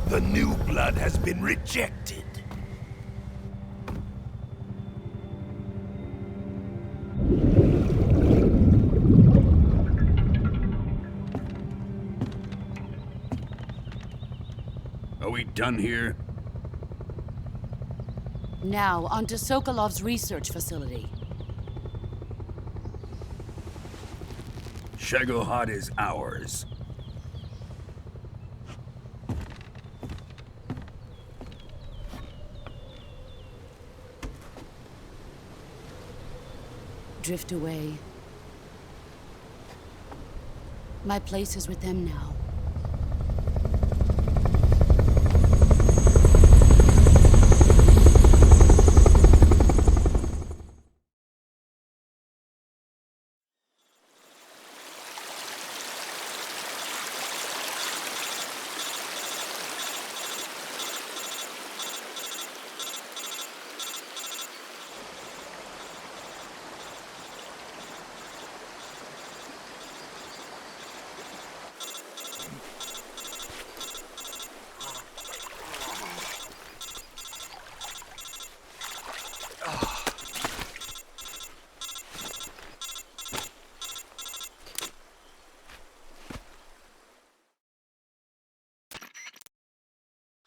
The new blood has been rejected. Are we done here? Now, onto Sokolov's research facility. Shagohod is ours. Drift away. My place is with them now.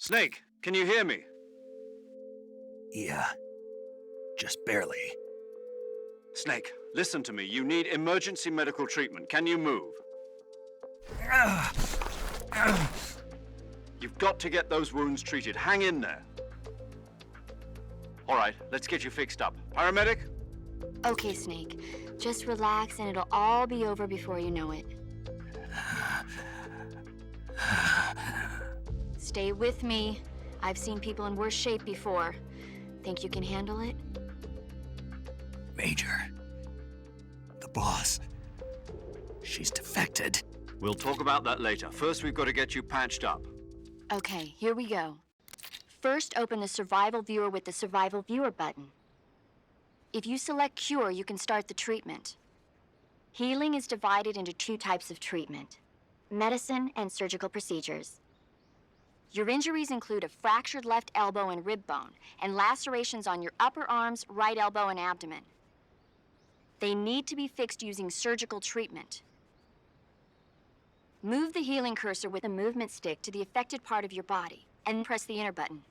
Snake, can you hear me? Yeah, just barely. Snake, listen to me. You need emergency medical treatment. Can you move? You've got to get those wounds treated. Hang in there. All right, let's get you fixed up. Paramedic? Okay, Snake. Just relax and it'll all be over before you know it. Stay with me. I've seen people in worse shape before. Think you can handle it? Major. The boss. She's defected. We'll talk about that later. First, we've got to get you patched up. Okay, here we go. First, open the Survival Viewer with the Survival Viewer button. If you select Cure, you can start the treatment. Healing is divided into two types of treatment: medicine and surgical procedures. Your injuries include a fractured left elbow and rib bone, and lacerations on your upper arms, right elbow, and abdomen. They need to be fixed using surgical treatment. Move the healing cursor with the movement stick to the affected part of your body, and press the enter button.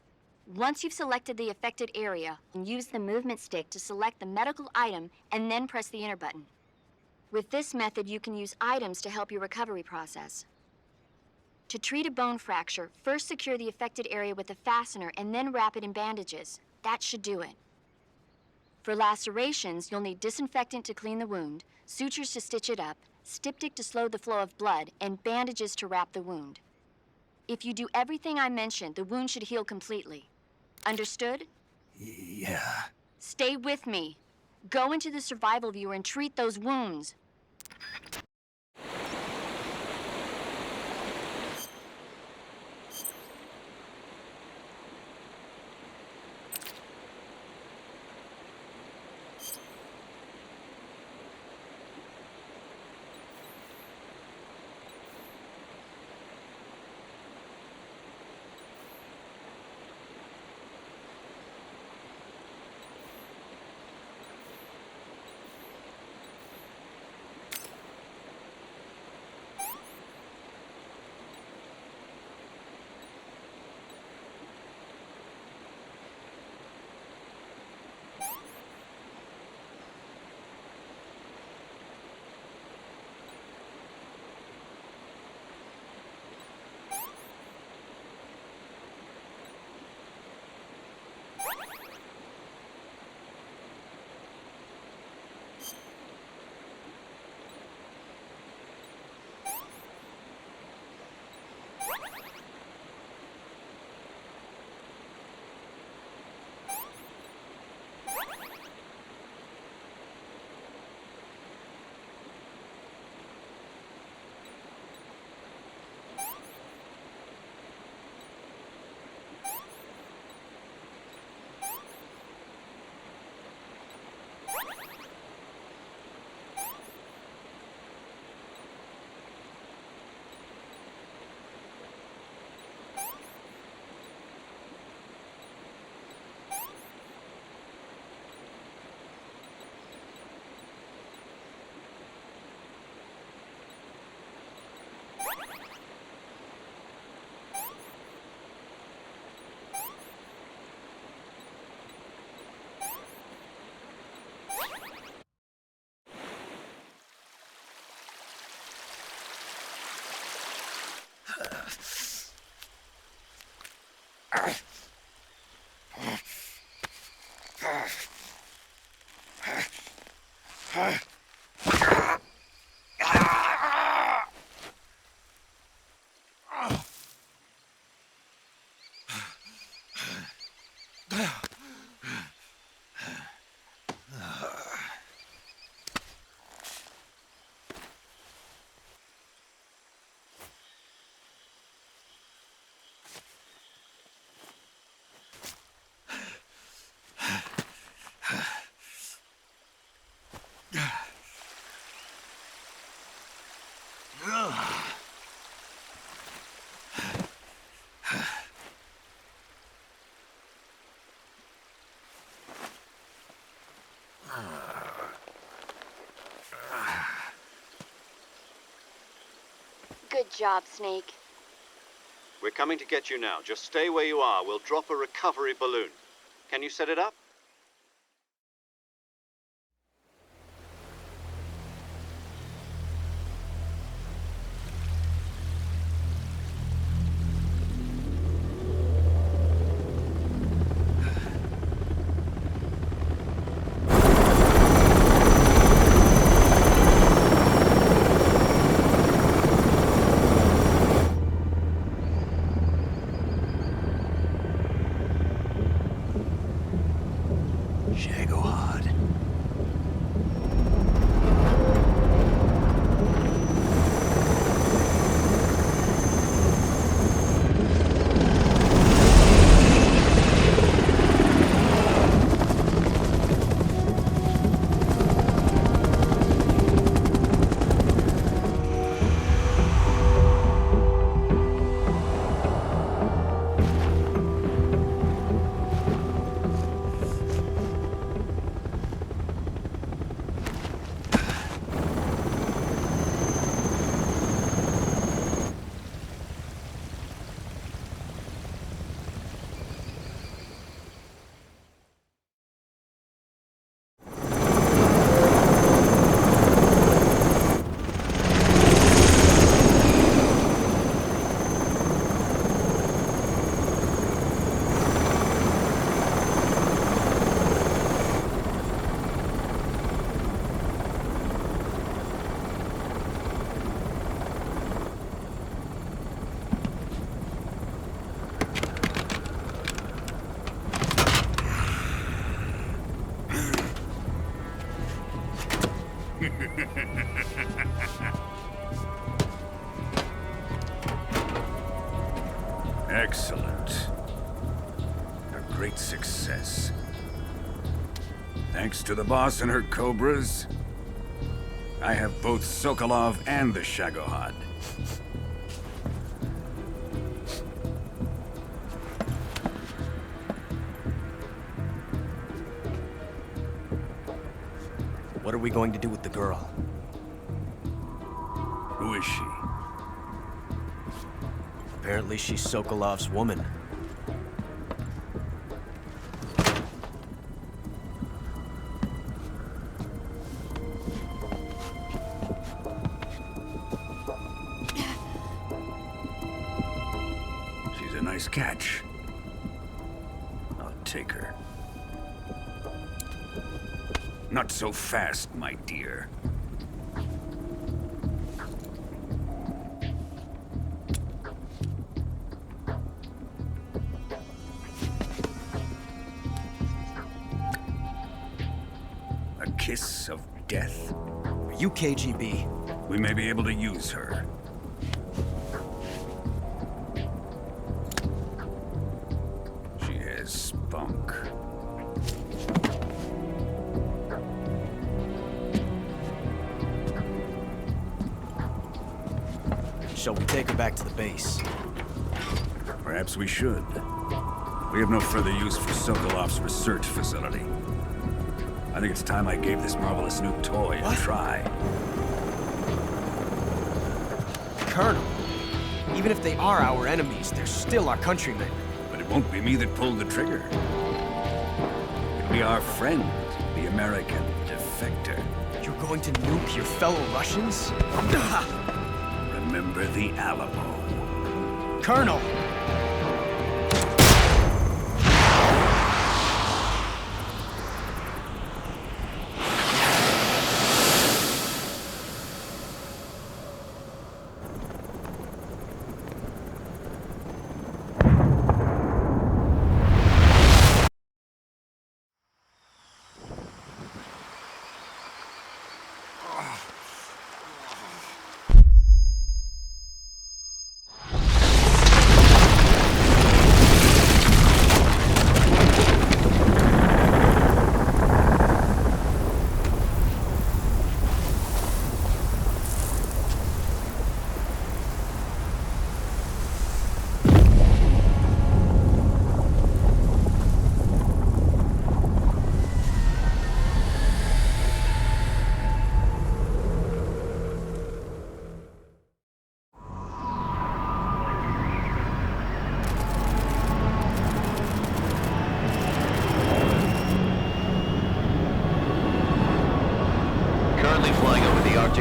Once you've selected the affected area, use the movement stick to select the medical item, and then press the enter button. With this method, you can use items to help your recovery process. To treat a bone fracture, first secure the affected area with a fastener and then wrap it in bandages. That should do it. For lacerations, you'll need disinfectant to clean the wound, sutures to stitch it up, styptic to slow the flow of blood, and bandages to wrap the wound. If you do everything I mentioned, the wound should heal completely. Understood? Yeah. Stay with me. Go into the Survival Viewer and treat those wounds. Good job, Snake. We're coming to get you now. Just stay where you are. We'll drop a recovery balloon. Can you set it up? Excellent. A great success. Thanks to the boss and her cobras, I have both Sokolov and the Shagohod. What are we going to do with the girl? Who is she? Apparently she's Sokolov's woman. She's a nice catch. I'll take her. Not so fast, my dear. A kiss of death? Are you KGB? We may be able to use her. She has spunk. Shall we take her back to the base? Perhaps we should. We have no further use for Sokolov's research facility. I think it's time I gave this marvelous new toy a try. Colonel, even if they are our enemies, they're still our countrymen. But it won't be me that pulled the trigger. It'll be our friend, the American defector. You're going to nuke your fellow Russians? Remember the Alamo. Colonel!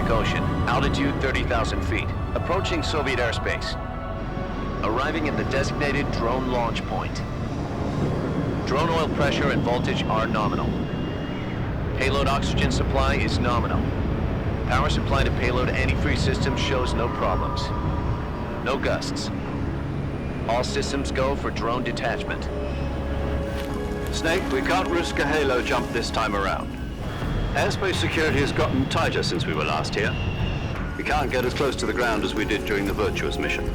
Ocean, altitude 30,000 feet, approaching Soviet airspace. Arriving at the designated drone launch point. Drone oil pressure and voltage are nominal. Payload oxygen supply is nominal. Power supply to payload antifreeze system shows no problems. No gusts. All systems go for drone detachment. Snake, we can't risk a halo jump this time around. Airspace security has gotten tighter since we were last here. We can't get as close to the ground as we did during the Virtuous mission.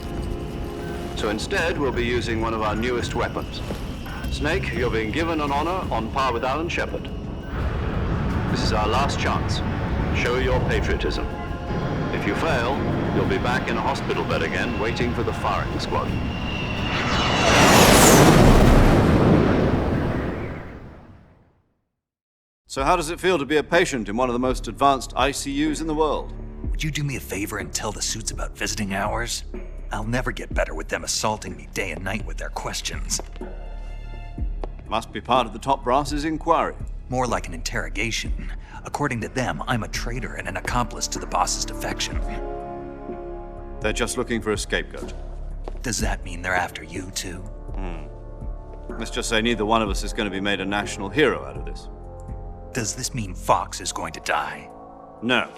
So instead, we'll be using one of our newest weapons. Snake, you're being given an honor on par with Alan Shepard. This is our last chance. Show your patriotism. If you fail, you'll be back in a hospital bed again, waiting for the firing squad. So how does it feel to be a patient in one of the most advanced ICUs in the world? Would you do me a favor and tell the suits about visiting hours? I'll never get better with them assaulting me day and night with their questions. Must be part of the top brass's inquiry. More like an interrogation. According to them, I'm a traitor and an accomplice to the boss's defection. They're just looking for a scapegoat. Does that mean they're after you, too? Let's just say neither one of us is going to be made a national hero out of this. Does this mean Fox is going to die? No.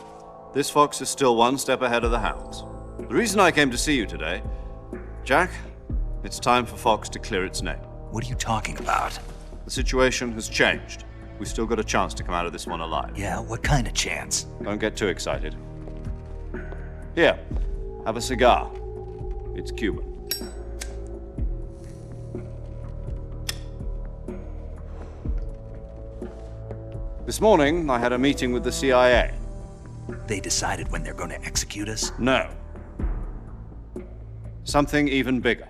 This fox is still one step ahead of the hounds. The reason I came to see you today, Jack, it's time for Fox to clear its name. What are you talking about? The situation has changed. We've still got a chance to come out of this one alive. Yeah, what kind of chance? Don't get too excited. Here, have a cigar. It's Cuban. This morning, I had a meeting with the CIA. They decided when they're going to execute us? No. Something even bigger.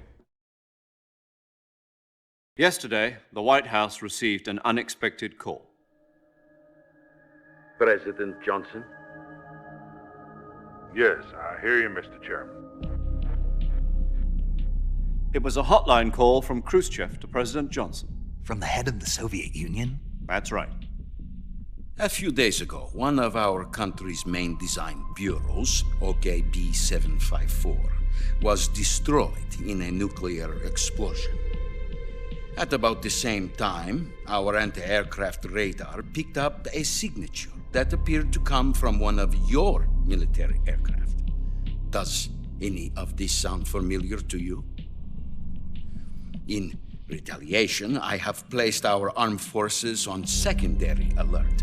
Yesterday, the White House received an unexpected call. President Johnson? Yes, I hear you, Mr. Chairman. It was a hotline call from Khrushchev to President Johnson. From the head of the Soviet Union? That's right. A few days ago, one of our country's main design bureaus, OKB 754, was destroyed in a nuclear explosion. At about the same time, our anti-aircraft radar picked up a signature that appeared to come from one of your military aircraft. Does any of this sound familiar to you? In retaliation, I have placed our armed forces on secondary alert.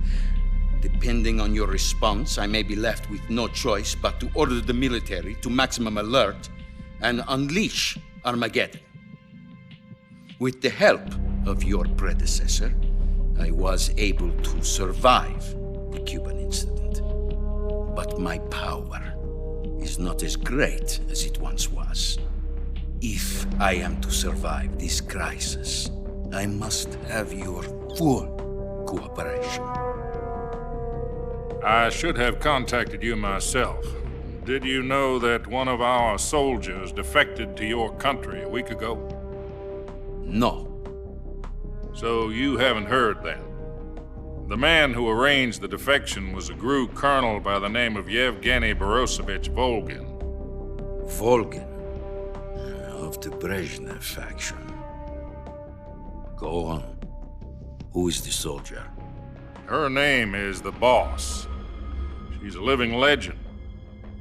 Depending on your response, I may be left with no choice but to order the military to maximum alert and unleash Armageddon. With the help of your predecessor, I was able to survive the Cuban incident. But my power is not as great as it once was. If I am to survive this crisis, I must have your full cooperation. I should have contacted you myself. Did you know that one of our soldiers defected to your country a week ago? No. So you haven't heard then? The man who arranged the defection was a GRU colonel by the name of Yevgeny Borosovich Volgin. Volgin? Of the Brezhnev faction. Go on. Who is the soldier? Her name is the Boss. She's a living legend.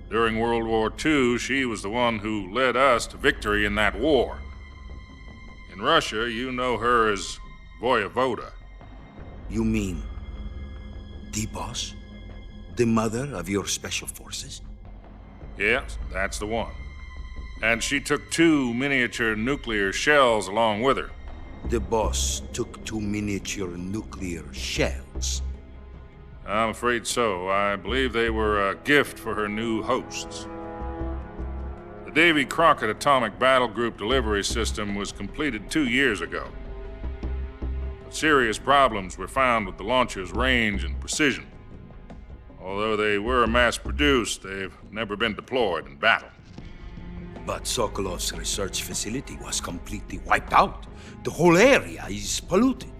During World War II, she was the one who led us to victory in that war. In Russia, you know her as Voyevoda. You mean the Boss? The mother of your special forces? Yes, that's the one. And she took 2 miniature nuclear shells along with her. The Boss took 2 miniature nuclear shells? I'm afraid so. I believe they were a gift for her new hosts. The Davy Crockett Atomic Battle Group delivery system was completed 2 years ago. But serious problems were found with the launcher's range and precision. Although they were mass-produced, they've never been deployed in battle. But Sokolov's research facility was completely wiped out. The whole area is polluted.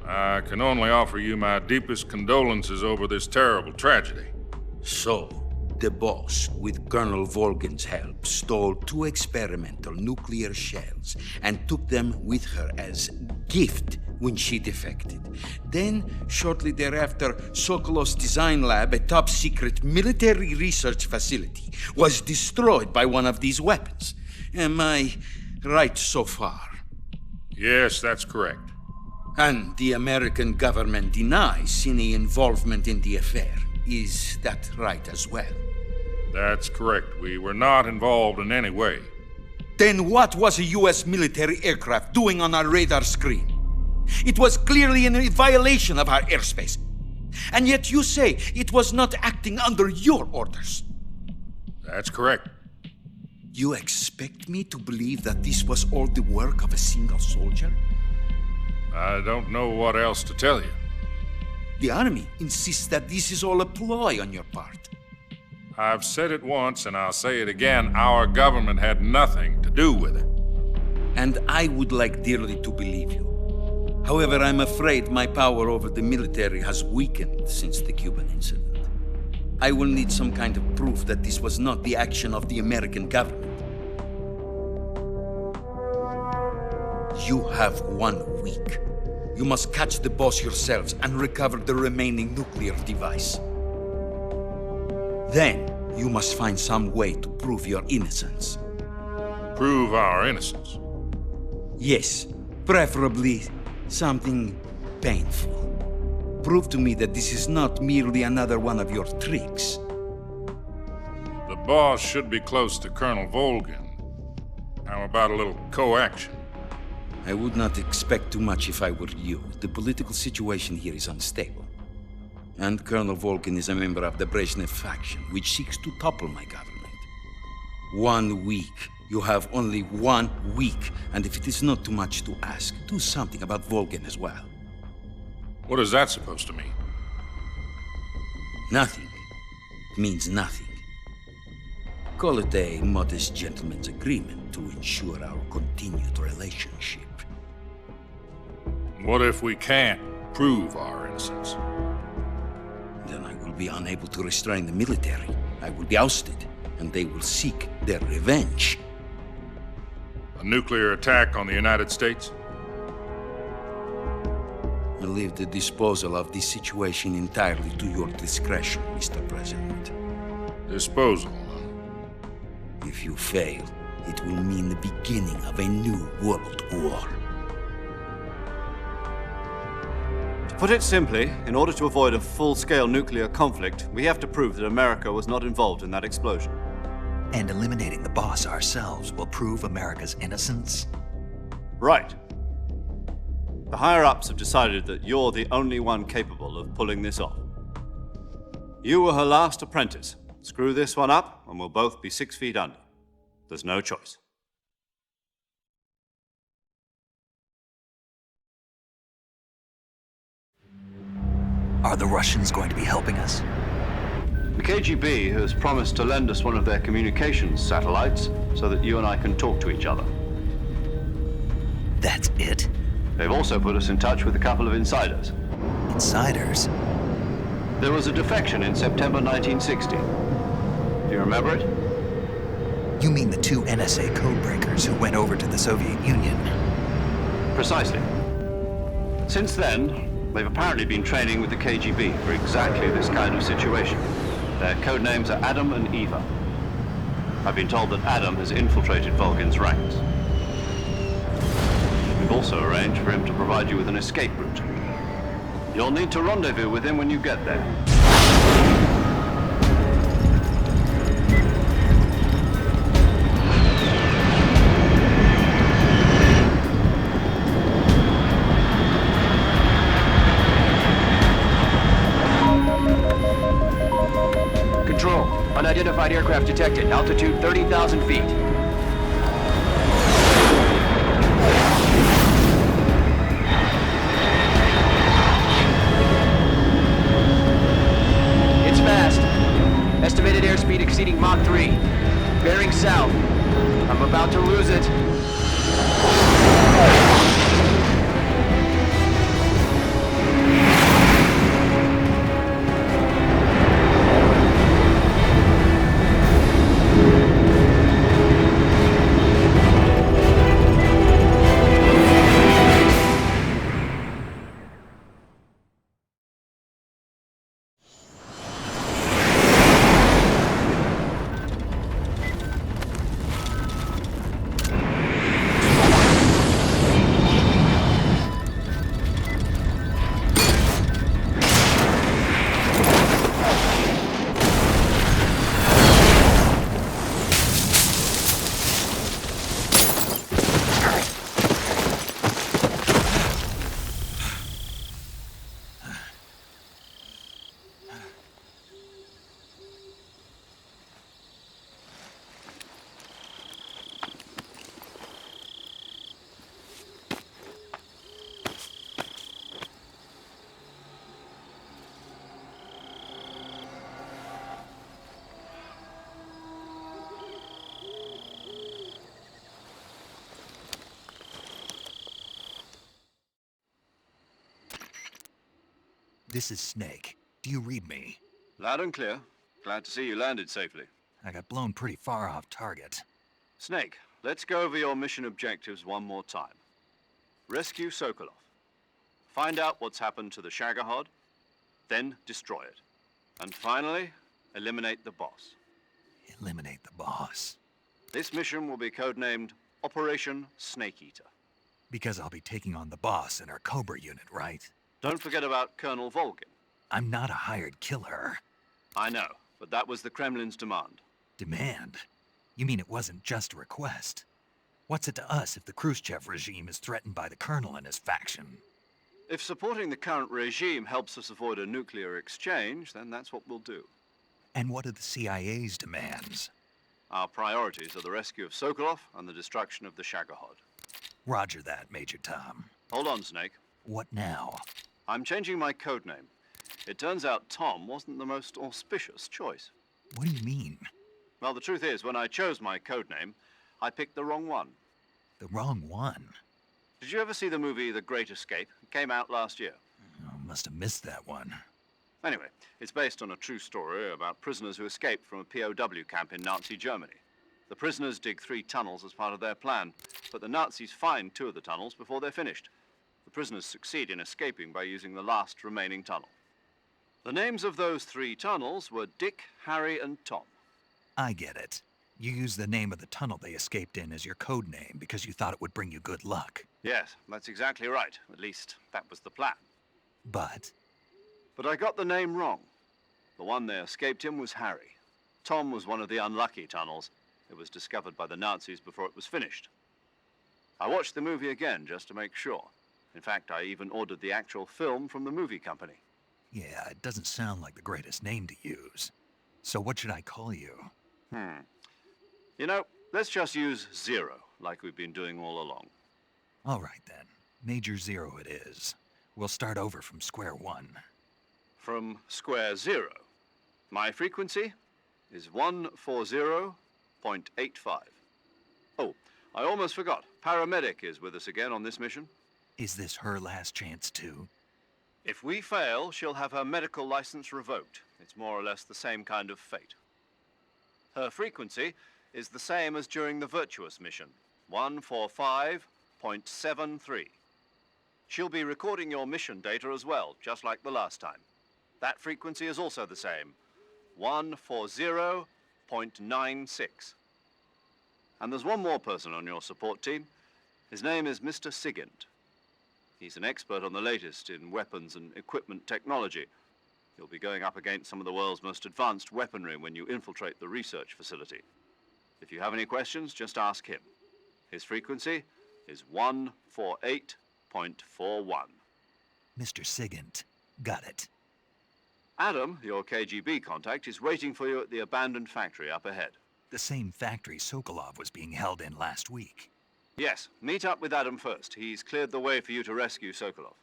I can only offer you my deepest condolences over this terrible tragedy. So, the Boss, with Colonel Volgin's help, stole 2 experimental nuclear shells and took them with her as gift when she defected. Then, shortly thereafter, Sokolov's design lab, a top-secret military research facility, was destroyed by one of these weapons. Am I right so far? Yes, that's correct. And the American government denies any involvement in the affair. Is that right as well? That's correct. We were not involved in any way. Then what was a U.S. military aircraft doing on our radar screen? It was clearly in violation of our airspace. And yet you say it was not acting under your orders. That's correct. You expect me to believe that this was all the work of a single soldier? I don't know what else to tell you. The Army insists that this is all a ploy on your part. I've said it once and I'll say it again. Our government had nothing to do with it. And I would like dearly to believe you. However, I'm afraid my power over the military has weakened since the Cuban incident. I will need some kind of proof that this was not the action of the American government. You have 1 week. You must catch the Boss yourselves and recover the remaining nuclear device. Then, you must find some way to prove your innocence. Prove our innocence? Yes, preferably something painful. Prove to me that this is not merely another one of your tricks. The Boss should be close to Colonel Volgin. How about a little co-action? I would not expect too much if I were you. The political situation here is unstable. And Colonel Volkin is a member of the Brezhnev faction, which seeks to topple my government. 1 week. You have only 1 week, and if it is not too much to ask, do something about Volkin as well. What is that supposed to mean? Nothing. It means nothing. Call it a modest gentleman's agreement to ensure our continued relationship. What if we can't prove our innocence? Then I will be unable to restrain the military. I will be ousted, and they will seek their revenge. A nuclear attack on the United States? I leave the disposal of this situation entirely to your discretion, Mr. President. Disposal? If you fail, it will mean the beginning of a new world war. To put it simply, in order to avoid a full-scale nuclear conflict, we have to prove that America was not involved in that explosion. And eliminating the boss ourselves will prove America's innocence? Right. The higher-ups have decided that you're the only one capable of pulling this off. You were her last apprentice. Screw this one up, and we'll both be 6 feet under. There's no choice. Are the Russians going to be helping us? The KGB has promised to lend us one of their communications satellites so that you and I can talk to each other. That's it? They've also put us in touch with a couple of insiders. Insiders? There was a defection in September 1960. Do you remember it? You mean the 2 NSA codebreakers who went over to the Soviet Union? Precisely. Since then, they've apparently been training with the KGB for exactly this kind of situation. Their code names are Adam and Eva. I've been told that Adam has infiltrated Volgin's ranks. We've also arranged for him to provide you with an escape route. You'll need to rendezvous with him when you get there. Control, unidentified aircraft detected. Altitude 30,000 feet. It's fast. Estimated airspeed exceeding Mach 3. Bearing south. I'm about to lose it. This is Snake. Do you read me? Loud and clear. Glad to see you landed safely. I got blown pretty far off target. Snake, let's go over your mission objectives one more time. Rescue Sokolov. Find out what's happened to the Shagohod, then destroy it. And finally, eliminate the boss. Eliminate the boss? This mission will be codenamed Operation Snake Eater. Because I'll be taking on the boss in our Cobra unit, right? Don't forget about Colonel Volgin. I'm not a hired killer. I know, but that was the Kremlin's demand. Demand? You mean it wasn't just a request? What's it to us if the Khrushchev regime is threatened by the Colonel and his faction? If supporting the current regime helps us avoid a nuclear exchange, then that's what we'll do. And what are the CIA's demands? Our priorities are the rescue of Sokolov and the destruction of the Shagohod. Roger that, Major Tom. Hold on, Snake. What now? I'm changing my codename. It turns out Tom wasn't the most auspicious choice. What do you mean? Well, the truth is, when I chose my codename, I picked the wrong one. The wrong one? Did you ever see the movie The Great Escape? It came out last year. Oh, must have missed that one. Anyway, it's based on a true story about prisoners who escaped from a POW camp in Nazi Germany. The prisoners dig 3 tunnels as part of their plan, but the Nazis find 2 of the tunnels before they're finished. The prisoners succeed in escaping by using the last remaining tunnel. The names of those 3 tunnels were Dick, Harry, and Tom. I get it. You used the name of the tunnel they escaped in as your code name because you thought it would bring you good luck. Yes, that's exactly right. At least, that was the plan. But I got the name wrong. The one they escaped in was Harry. Tom was one of the unlucky tunnels. It was discovered by the Nazis before it was finished. I watched the movie again just to make sure. In fact, I even ordered the actual film from the movie company. yeah, it doesn't sound like the greatest name to use. So what should I call you? You know, let's just use Zero, like we've been doing all along. All right then. Major Zero it is. We'll start over from square one. From square 0. My frequency is 140.85. Oh, I almost forgot. Paramedic is with us again on this mission. Is this her last chance too? If we fail, she'll have her medical license revoked. It's more or less the same kind of fate. Her frequency is the same as during the Virtuous mission, 145.73. She'll be recording your mission data as well, just like the last time. That frequency is also the same, 140.96. And there's one more person on your support team. His name is Mr. Sigint. He's an expert on the latest in weapons and equipment technology. You'll be going up against some of the world's most advanced weaponry when you infiltrate the research facility. If you have any questions, just ask him. His frequency is 148.41. Mr. Sigint. Got it. Adam, your KGB contact, is waiting for you at the abandoned factory up ahead. The same factory Sokolov was being held in last week. Yes, meet up with Adam first. He's cleared the way for you to rescue Sokolov.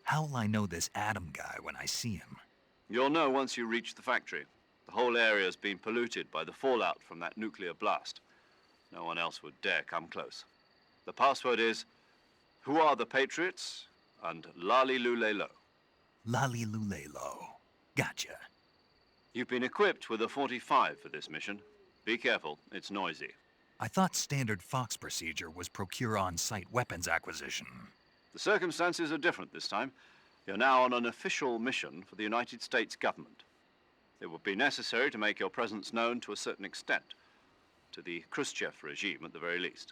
How will I know this Adam guy when I see him? You'll know once you reach the factory. The whole area's been polluted by the fallout from that nuclear blast. No one else would dare come close. The password is, "Who are the Patriots?" and Lali Lule Lo. Lali Lule Lo. Gotcha. You've been equipped with a 45 for this mission. Be careful, it's noisy. I thought standard Fox procedure was procure on-site weapons acquisition. The circumstances are different this time. You're now on an official mission for the United States government. It would be necessary to make your presence known to a certain extent, to the Khrushchev regime at the very least.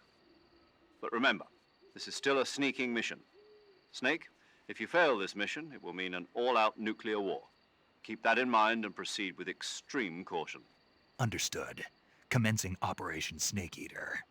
But remember, this is still a sneaking mission. Snake, if you fail this mission, it will mean an all-out nuclear war. Keep that in mind and proceed with extreme caution. Understood. Commencing Operation Snake Eater.